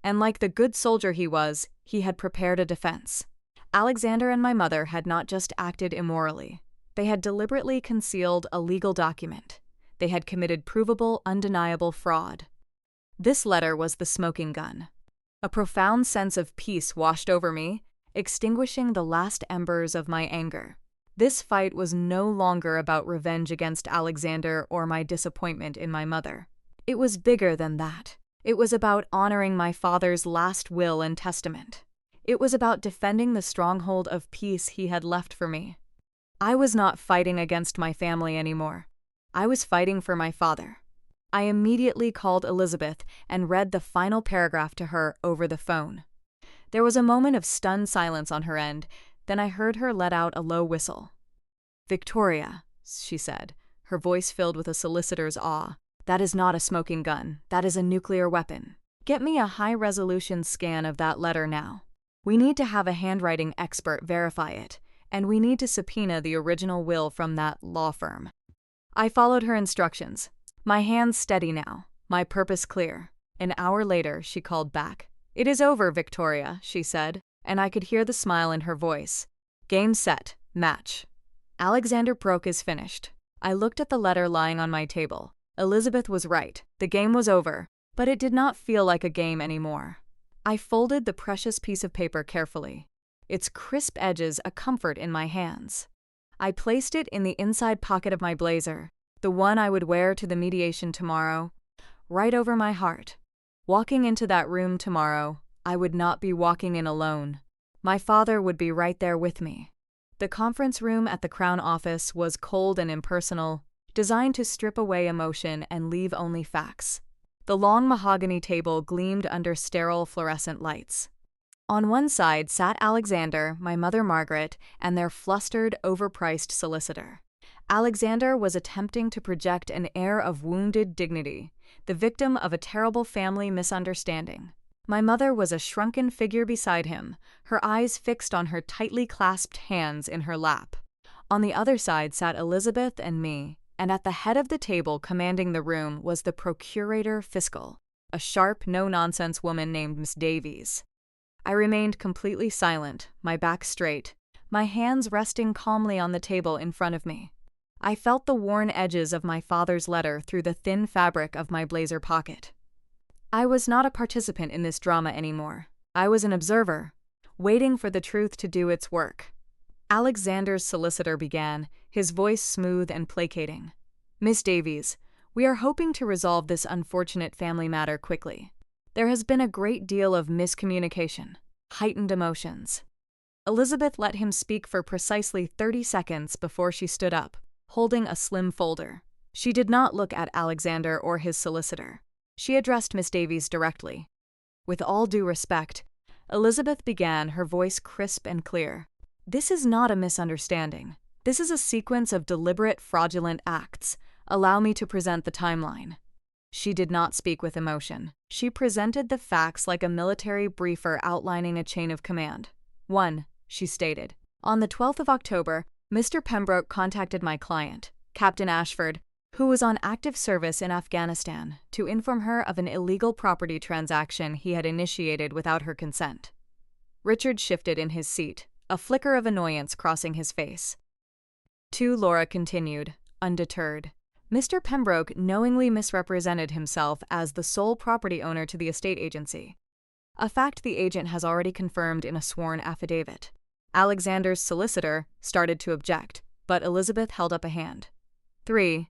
and like the good soldier he was, he had prepared a defense. Alexander and my mother had not just acted immorally. They had deliberately concealed a legal document. They had committed provable, undeniable fraud. This letter was the smoking gun. A profound sense of peace washed over me, extinguishing the last embers of my anger. This fight was no longer about revenge against Alexander or my disappointment in my mother. It was bigger than that. It was about honoring my father's last will and testament. It was about defending the stronghold of peace he had left for me. I was not fighting against my family anymore. I was fighting for my father. I immediately called Elizabeth and read the final paragraph to her over the phone. There was a moment of stunned silence on her end, then I heard her let out a low whistle. "Victoria," she said, her voice filled with a solicitor's awe, "that is not a smoking gun. That is a nuclear weapon. Get me a high-resolution scan of that letter now. We need to have a handwriting expert verify it, and we need to subpoena the original will from that law firm." I followed her instructions. My hands steady now, my purpose clear. An hour later, she called back. "It is over, Victoria," she said, and I could hear the smile in her voice. "Game set, match. Alexander Broke is finished." I looked at the letter lying on my table. Elizabeth was right. The game was over, but it did not feel like a game anymore. I folded the precious piece of paper carefully, its crisp edges a comfort in my hands. I placed it in the inside pocket of my blazer, the one I would wear to the mediation tomorrow, right over my heart. Walking into that room tomorrow, I would not be walking in alone. My father would be right there with me. The conference room at the Crown Office was cold and impersonal, designed to strip away emotion and leave only facts. The long mahogany table gleamed under sterile fluorescent lights. On one side sat Alexander, my mother Margaret, and their flustered, overpriced solicitor. Alexander was attempting to project an air of wounded dignity, the victim of a terrible family misunderstanding. My mother was a shrunken figure beside him, her eyes fixed on her tightly clasped hands in her lap. On the other side sat Elizabeth and me, and at the head of the table commanding the room was the procurator fiscal, a sharp, no-nonsense woman named Miss Davies. I remained completely silent, my back straight, my hands resting calmly on the table in front of me. I felt the worn edges of my father's letter through the thin fabric of my blazer pocket. I was not a participant in this drama anymore. I was an observer, waiting for the truth to do its work. Alexander's solicitor began, his voice smooth and placating. "Miss Davies, we are hoping to resolve this unfortunate family matter quickly. There has been a great deal of miscommunication, heightened emotions." Elizabeth let him speak for precisely 30 seconds before she stood up, holding a slim folder. She did not look at Alexander or his solicitor. She addressed Miss Davies directly. "With all due respect," Elizabeth began, her voice crisp and clear, "this is not a misunderstanding. This is a sequence of deliberate fraudulent acts. Allow me to present the timeline." She did not speak with emotion. She presented the facts like a military briefer outlining a chain of command. 1, she stated. "On the 12th of October, Mr. Pembroke contacted my client, Captain Ashford, who was on active service in Afghanistan, to inform her of an illegal property transaction he had initiated without her consent." Richard shifted in his seat, a flicker of annoyance crossing his face. 2, Laura continued, undeterred. "Mr. Pembroke knowingly misrepresented himself as the sole property owner to the estate agency, a fact the agent has already confirmed in a sworn affidavit." Alexander's solicitor started to object, but Elizabeth held up a hand. 3.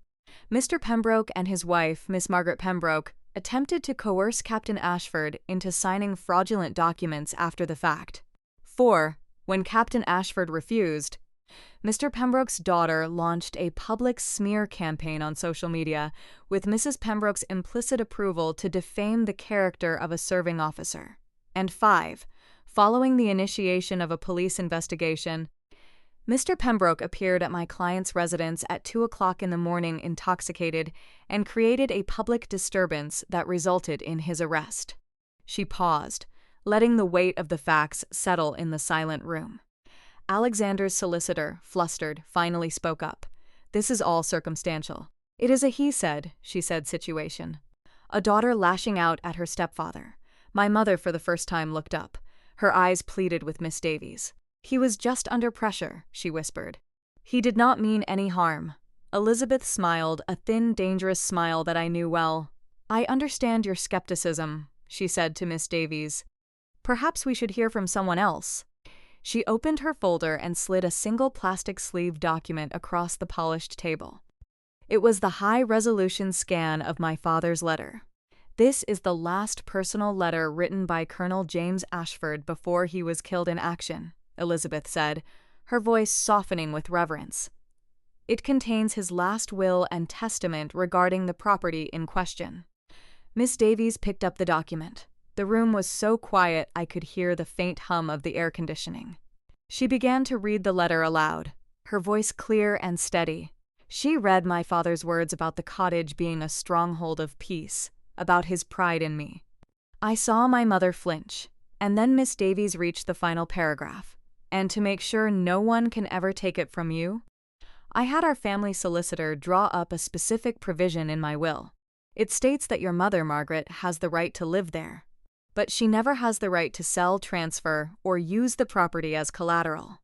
Mr. Pembroke and his wife, Miss Margaret Pembroke, attempted to coerce Captain Ashford into signing fraudulent documents after the fact. 4. When Captain Ashford refused, Mr. Pembroke's daughter launched a public smear campaign on social media with Mrs. Pembroke's implicit approval to defame the character of a serving officer. And 5. Following the initiation of a police investigation, Mr. Pembroke appeared at my client's residence at 2 o'clock in the morning intoxicated and created a public disturbance that resulted in his arrest. She paused, letting the weight of the facts settle in the silent room. Alexander's solicitor, flustered, finally spoke up. "This is all circumstantial. It is a he said, she said situation. A daughter lashing out at her stepfather. My mother for the first time looked up. Her eyes pleaded with Miss Davies. He was just under pressure, she whispered. He did not mean any harm." Elizabeth smiled, a thin, dangerous smile that I knew well. "I understand your skepticism," she said to Miss Davies. "Perhaps we should hear from someone else." She opened her folder and slid a single plastic-sleeved document across the polished table. It was the high-resolution scan of my father's letter. This is the last personal letter written by Colonel James Ashford before he was killed in action, Elizabeth said, her voice softening with reverence. It contains his last will and testament regarding the property in question. Miss Davies picked up the document. The room was so quiet I could hear the faint hum of the air conditioning. She began to read the letter aloud, her voice clear and steady. She read my father's words about the cottage being a stronghold of peace, about his pride in me. I saw my mother flinch, and then Miss Davies reached the final paragraph. And to make sure no one can ever take it from you, I had our family solicitor draw up a specific provision in my will. It states that your mother, Margaret, has the right to live there, but she never has the right to sell, transfer, or use the property as collateral.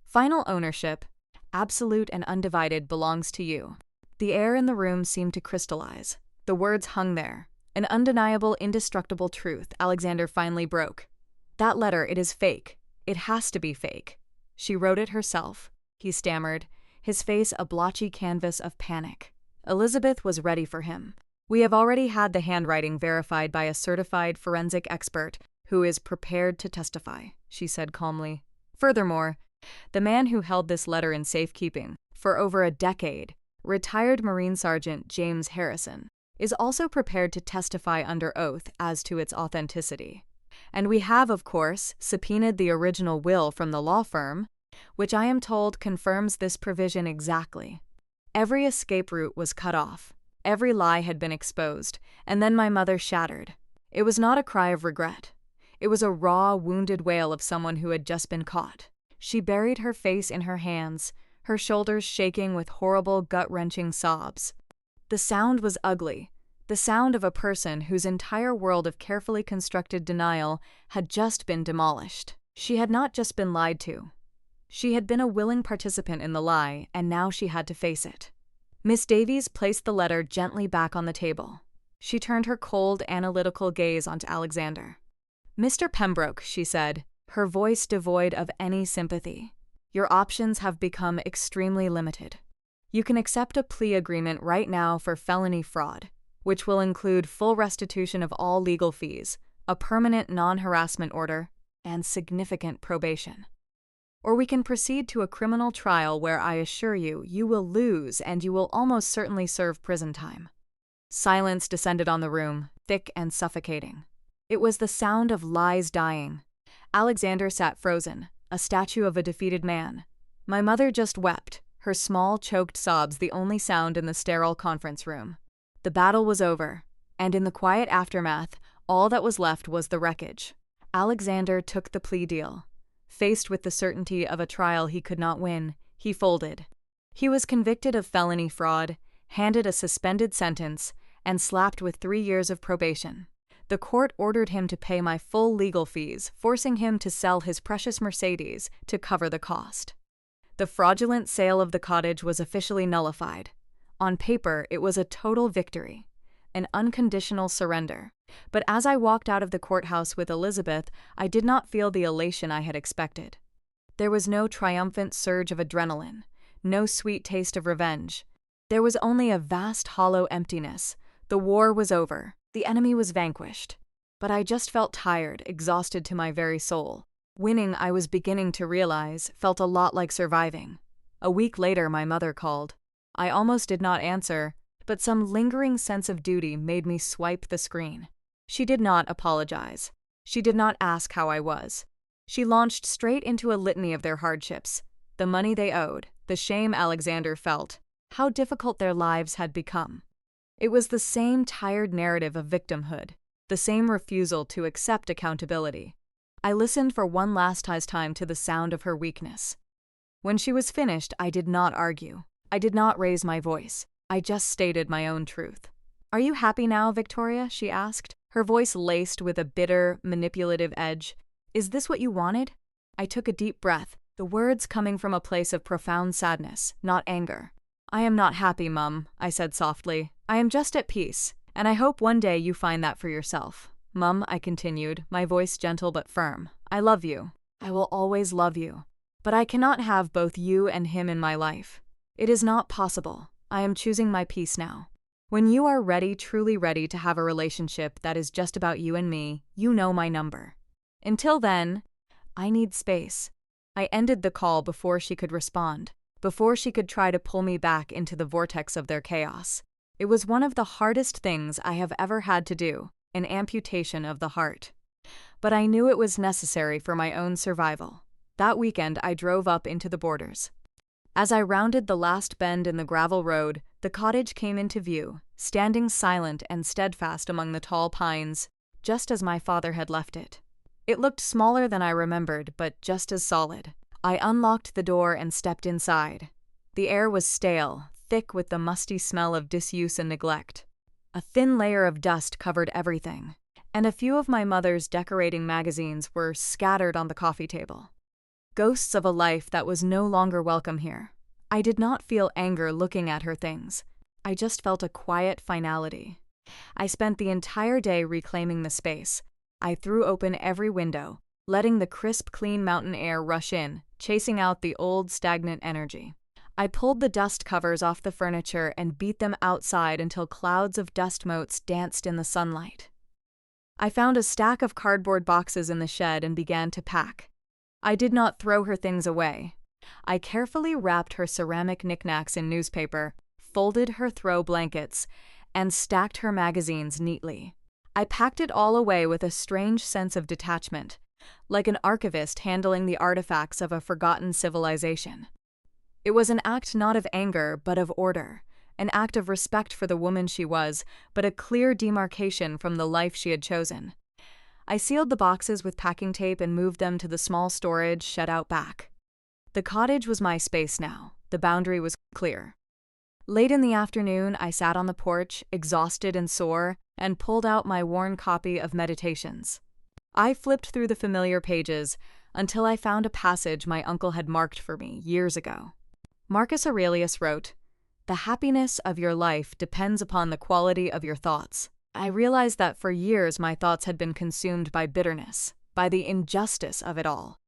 Final ownership, absolute and undivided, belongs to you. The air in the room seemed to crystallize. The words hung there. An undeniable, indestructible truth Alexander finally broke. That letter, it is fake. It has to be fake. She wrote it herself, he stammered, his face a blotchy canvas of panic. Elizabeth was ready for him. We have already had the handwriting verified by a certified forensic expert who is prepared to testify, she said calmly. Furthermore, the man who held this letter in safekeeping for over a decade, retired Marine Sergeant James Harrison, is also prepared to testify under oath as to its authenticity. And we have, of course, subpoenaed the original will from the law firm, which I am told confirms this provision exactly. Every escape route was cut off. Every lie had been exposed, and then my mother shattered. It was not a cry of regret. It was a raw, wounded wail of someone who had just been caught. She buried her face in her hands, her shoulders shaking with horrible, gut-wrenching sobs. The sound was ugly, the sound of a person whose entire world of carefully constructed denial had just been demolished. She had not just been lied to. She had been a willing participant in the lie, and now she had to face it. Miss Davies placed the letter gently back on the table. She turned her cold, analytical gaze onto Alexander. "Mr. Pembroke," she said, her voice devoid of any sympathy, "your options have become extremely limited. You can accept a plea agreement right now for felony fraud, which will include full restitution of all legal fees, a permanent non-harassment order, and significant probation. Or we can proceed to a criminal trial where I assure you, you will lose and you will almost certainly serve prison time." Silence descended on the room, thick and suffocating. It was the sound of lies dying. Alexander sat frozen, a statue of a defeated man. My mother just wept, her small, choked sobs the only sound in the sterile conference room. The battle was over, and in the quiet aftermath, all that was left was the wreckage. Alexander took the plea deal. Faced with the certainty of a trial he could not win, he folded. He was convicted of felony fraud, handed a suspended sentence, and slapped with 3 years of probation. The court ordered him to pay my full legal fees, forcing him to sell his precious Mercedes to cover the cost. The fraudulent sale of the cottage was officially nullified. On paper, it was a total victory, an unconditional surrender. But as I walked out of the courthouse with Elizabeth, I did not feel the elation I had expected. There was no triumphant surge of adrenaline, no sweet taste of revenge. There was only a vast hollow emptiness. The war was over. The enemy was vanquished. But I just felt tired, exhausted to my very soul. Winning, I was beginning to realize, felt a lot like surviving. A week later, my mother called. I almost did not answer, but some lingering sense of duty made me swipe the screen. She did not apologize. She did not ask how I was. She launched straight into a litany of their hardships, the money they owed, the shame Alexander felt, how difficult their lives had become. It was the same tired narrative of victimhood, the same refusal to accept accountability. I listened for one last time to the sound of her weakness. When she was finished, I did not argue. I did not raise my voice. I just stated my own truth. "Are you happy now, Victoria?" she asked, her voice laced with a bitter, manipulative edge. "Is this what you wanted?" I took a deep breath, the words coming from a place of profound sadness, not anger. "I am not happy, Mum," I said softly. "I am just at peace, and I hope one day you find that for yourself. Mum," I continued, my voice gentle but firm, "I love you. I will always love you. But I cannot have both you and him in my life. It is not possible. I am choosing my peace now." When you are ready, truly ready to have a relationship that is just about you and me, you know my number. Until then, I need space. I ended the call before she could respond, before she could try to pull me back into the vortex of their chaos. It was one of the hardest things I have ever had to do, an amputation of the heart. But I knew it was necessary for my own survival. That weekend, I drove up into the Borders. As I rounded the last bend in the gravel road, the cottage came into view, standing silent and steadfast among the tall pines, just as my father had left it. It looked smaller than I remembered, but just as solid. I unlocked the door and stepped inside. The air was stale, thick with the musty smell of disuse and neglect. A thin layer of dust covered everything, and a few of my mother's decorating magazines were scattered on the coffee table. Ghosts of a life that was no longer welcome here. I did not feel anger looking at her things. I just felt a quiet finality. I spent the entire day reclaiming the space. I threw open every window, letting the crisp, clean mountain air rush in, chasing out the old, stagnant energy. I pulled the dust covers off the furniture and beat them outside until clouds of dust motes danced in the sunlight. I found a stack of cardboard boxes in the shed and began to pack. I did not throw her things away. I carefully wrapped her ceramic knickknacks in newspaper, folded her throw blankets, and stacked her magazines neatly. I packed it all away with a strange sense of detachment, like an archivist handling the artifacts of a forgotten civilization. It was an act not of anger, but of order, an act of respect for the woman she was, but a clear demarcation from the life she had chosen. I sealed the boxes with packing tape and moved them to the small storage shed out back. The cottage was my space now. The boundary was clear. Late in the afternoon, I sat on the porch, exhausted and sore, and pulled out my worn copy of Meditations. I flipped through the familiar pages until I found a passage my uncle had marked for me years ago. Marcus Aurelius wrote, "The happiness of your life depends upon the quality of your thoughts." I realized that for years my thoughts had been consumed by bitterness, by the injustice of it all.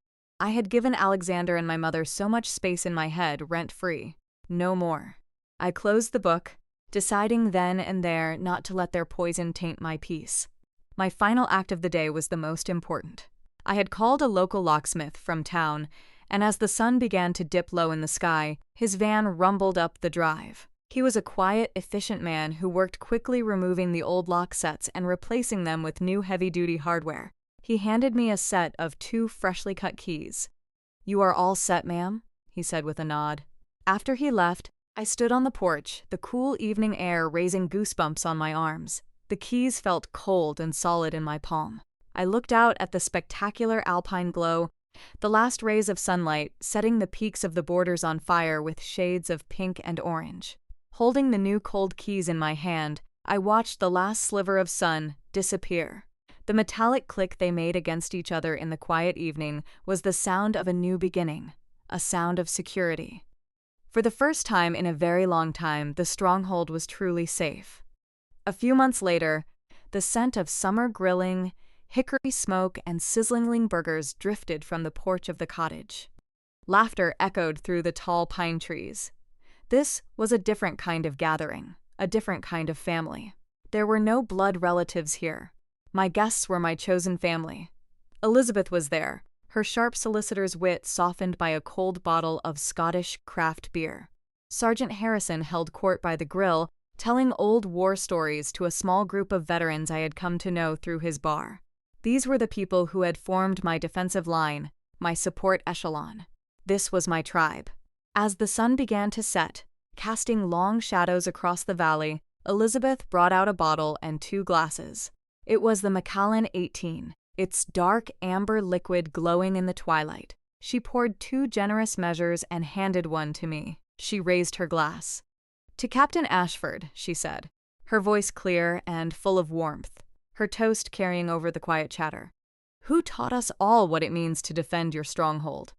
I had given Alexander and my mother so much space in my head, rent-free. No more. I closed the book, deciding then and there not to let their poison taint my peace. My final act of the day was the most important. I had called a local locksmith from town, and as the sun began to dip low in the sky, his van rumbled up the drive. He was a quiet, efficient man who worked quickly removing the old lock sets and replacing them with new heavy-duty hardware. He handed me a set of 2 freshly cut keys. "You are all set, ma'am," he said with a nod. After he left, I stood on the porch, the cool evening air raising goosebumps on my arms. The keys felt cold and solid in my palm. I looked out at the spectacular alpine glow, the last rays of sunlight setting the peaks of the Borders on fire with shades of pink and orange. Holding the new cold keys in my hand, I watched the last sliver of sun disappear. The metallic click they made against each other in the quiet evening was the sound of a new beginning, a sound of security. For the first time in a very long time, the stronghold was truly safe. A few months later, the scent of summer grilling, hickory smoke, and sizzling burgers drifted from the porch of the cottage. Laughter echoed through the tall pine trees. This was a different kind of gathering, a different kind of family. There were no blood relatives here. My guests were my chosen family. Elizabeth was there, her sharp solicitor's wit softened by a cold bottle of Scottish craft beer. Sergeant Harrison held court by the grill, telling old war stories to a small group of veterans I had come to know through his bar. These were the people who had formed my defensive line, my support echelon. This was my tribe. As the sun began to set, casting long shadows across the valley, Elizabeth brought out a bottle and 2 glasses. It was the Macallan 18, its dark amber liquid glowing in the twilight. She poured 2 generous measures and handed one to me. She raised her glass. "To Captain Ashford," she said, her voice clear and full of warmth, her toast carrying over the quiet chatter. "Who taught us all what it means to defend your stronghold?"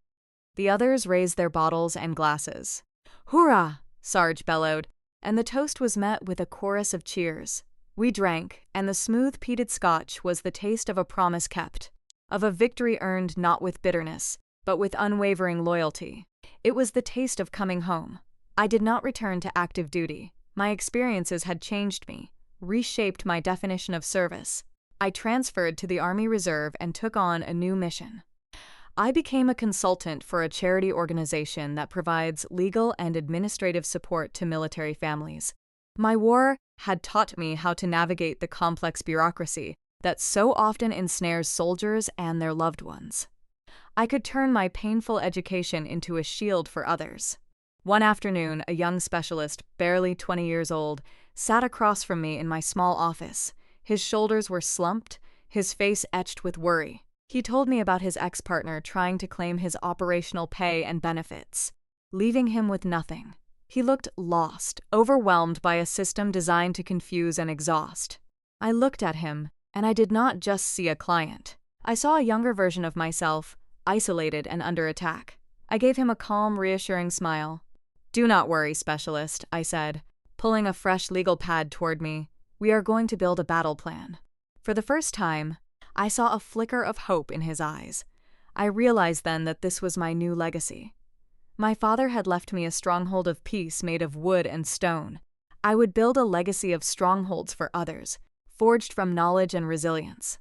The others raised their bottles and glasses. "Hurrah!" Sarge bellowed, and the toast was met with a chorus of cheers. We drank, and the smooth peated Scotch was the taste of a promise kept, of a victory earned not with bitterness, but with unwavering loyalty. It was the taste of coming home. I did not return to active duty. My experiences had changed me, reshaped my definition of service. I transferred to the Army Reserve and took on a new mission. I became a consultant for a charity organization that provides legal and administrative support to military families. My war had taught me how to navigate the complex bureaucracy that so often ensnares soldiers and their loved ones. I could turn my painful education into a shield for others. One afternoon, a young specialist, barely 20 years old, sat across from me in my small office. His shoulders were slumped, his face etched with worry. He told me about his ex-partner trying to claim his operational pay and benefits, leaving him with nothing. He looked lost, overwhelmed by a system designed to confuse and exhaust. I looked at him, and I did not just see a client. I saw a younger version of myself, isolated and under attack. I gave him a calm, reassuring smile. "Do not worry, specialist," I said, pulling a fresh legal pad toward me. "We are going to build a battle plan." For the first time, I saw a flicker of hope in his eyes. I realized then that this was my new legacy. My father had left me a stronghold of peace made of wood and stone. I would build a legacy of strongholds for others, forged from knowledge and resilience.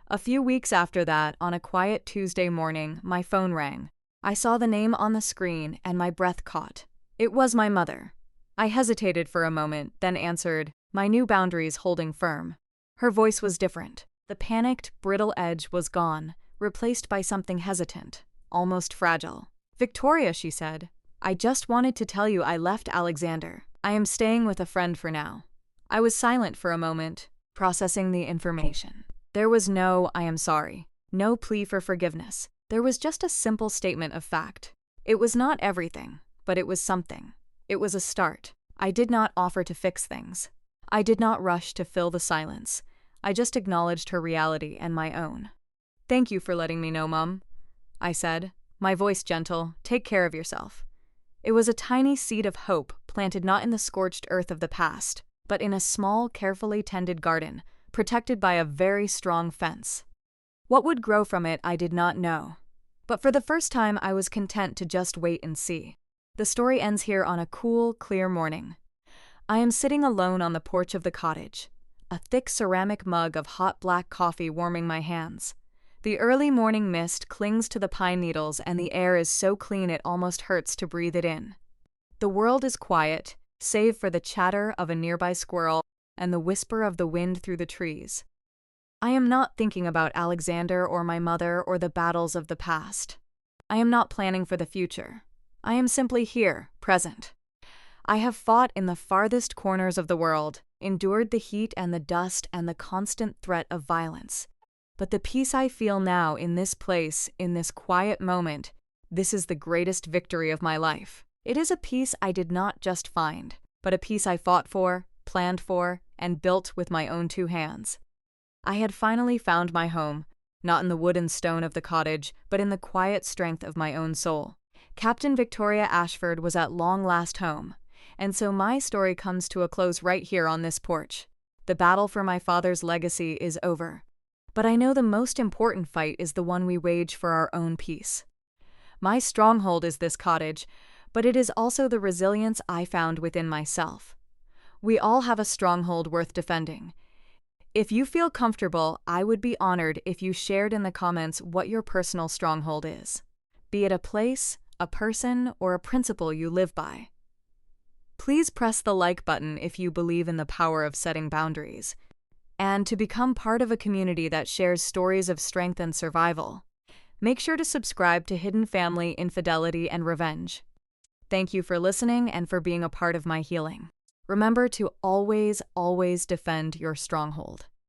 A few weeks after that, on a quiet Tuesday morning, my phone rang. I saw the name on the screen and my breath caught. It was my mother. I hesitated for a moment, then answered, my new boundaries holding firm. Her voice was different. The panicked, brittle edge was gone, replaced by something hesitant, almost fragile. "Victoria," she said, "I just wanted to tell you I left Alexander. I am staying with a friend for now." I was silent for a moment, processing the information. There was no "I am sorry," no plea for forgiveness. There was just a simple statement of fact. It was not everything, but it was something. It was a start. I did not offer to fix things. I did not rush to fill the silence. I just acknowledged her reality and my own. "Thank you for letting me know, Mum," I said, my voice gentle. "Take care of yourself." It was a tiny seed of hope planted not in the scorched earth of the past, but in a small, carefully tended garden, protected by a very strong fence. What would grow from it, I did not know. But for the first time, I was content to just wait and see. The story ends here on a cool, clear morning. I am sitting alone on the porch of the cottage, a thick ceramic mug of hot black coffee warming my hands. The early morning mist clings to the pine needles and the air is so clean it almost hurts to breathe it in. The world is quiet, save for the chatter of a nearby squirrel and the whisper of the wind through the trees. I am not thinking about Alexander or my mother or the battles of the past. I am not planning for the future. I am simply here, present. I have fought in the farthest corners of the world, endured the heat and the dust and the constant threat of violence. But the peace I feel now in this place, in this quiet moment, this is the greatest victory of my life. It is a peace I did not just find, but a peace I fought for, planned for, and built with my own two hands. I had finally found my home, not in the wood and stone of the cottage, but in the quiet strength of my own soul. Captain Victoria Ashford was at long last home, and so my story comes to a close right here on this porch. The battle for my father's legacy is over. But I know the most important fight is the one we wage for our own peace. My stronghold is this cottage, but it is also the resilience I found within myself. We all have a stronghold worth defending. If you feel comfortable, I would be honored if you shared in the comments what your personal stronghold is. Be it a place, a person, or a principle you live by. Please press the like button if you believe in the power of setting boundaries. And to become part of a community that shares stories of strength and survival, make sure to subscribe to Hidden Family, Infidelity, and Revenge. Thank you for listening and for being a part of my healing. Remember to always, always defend your stronghold.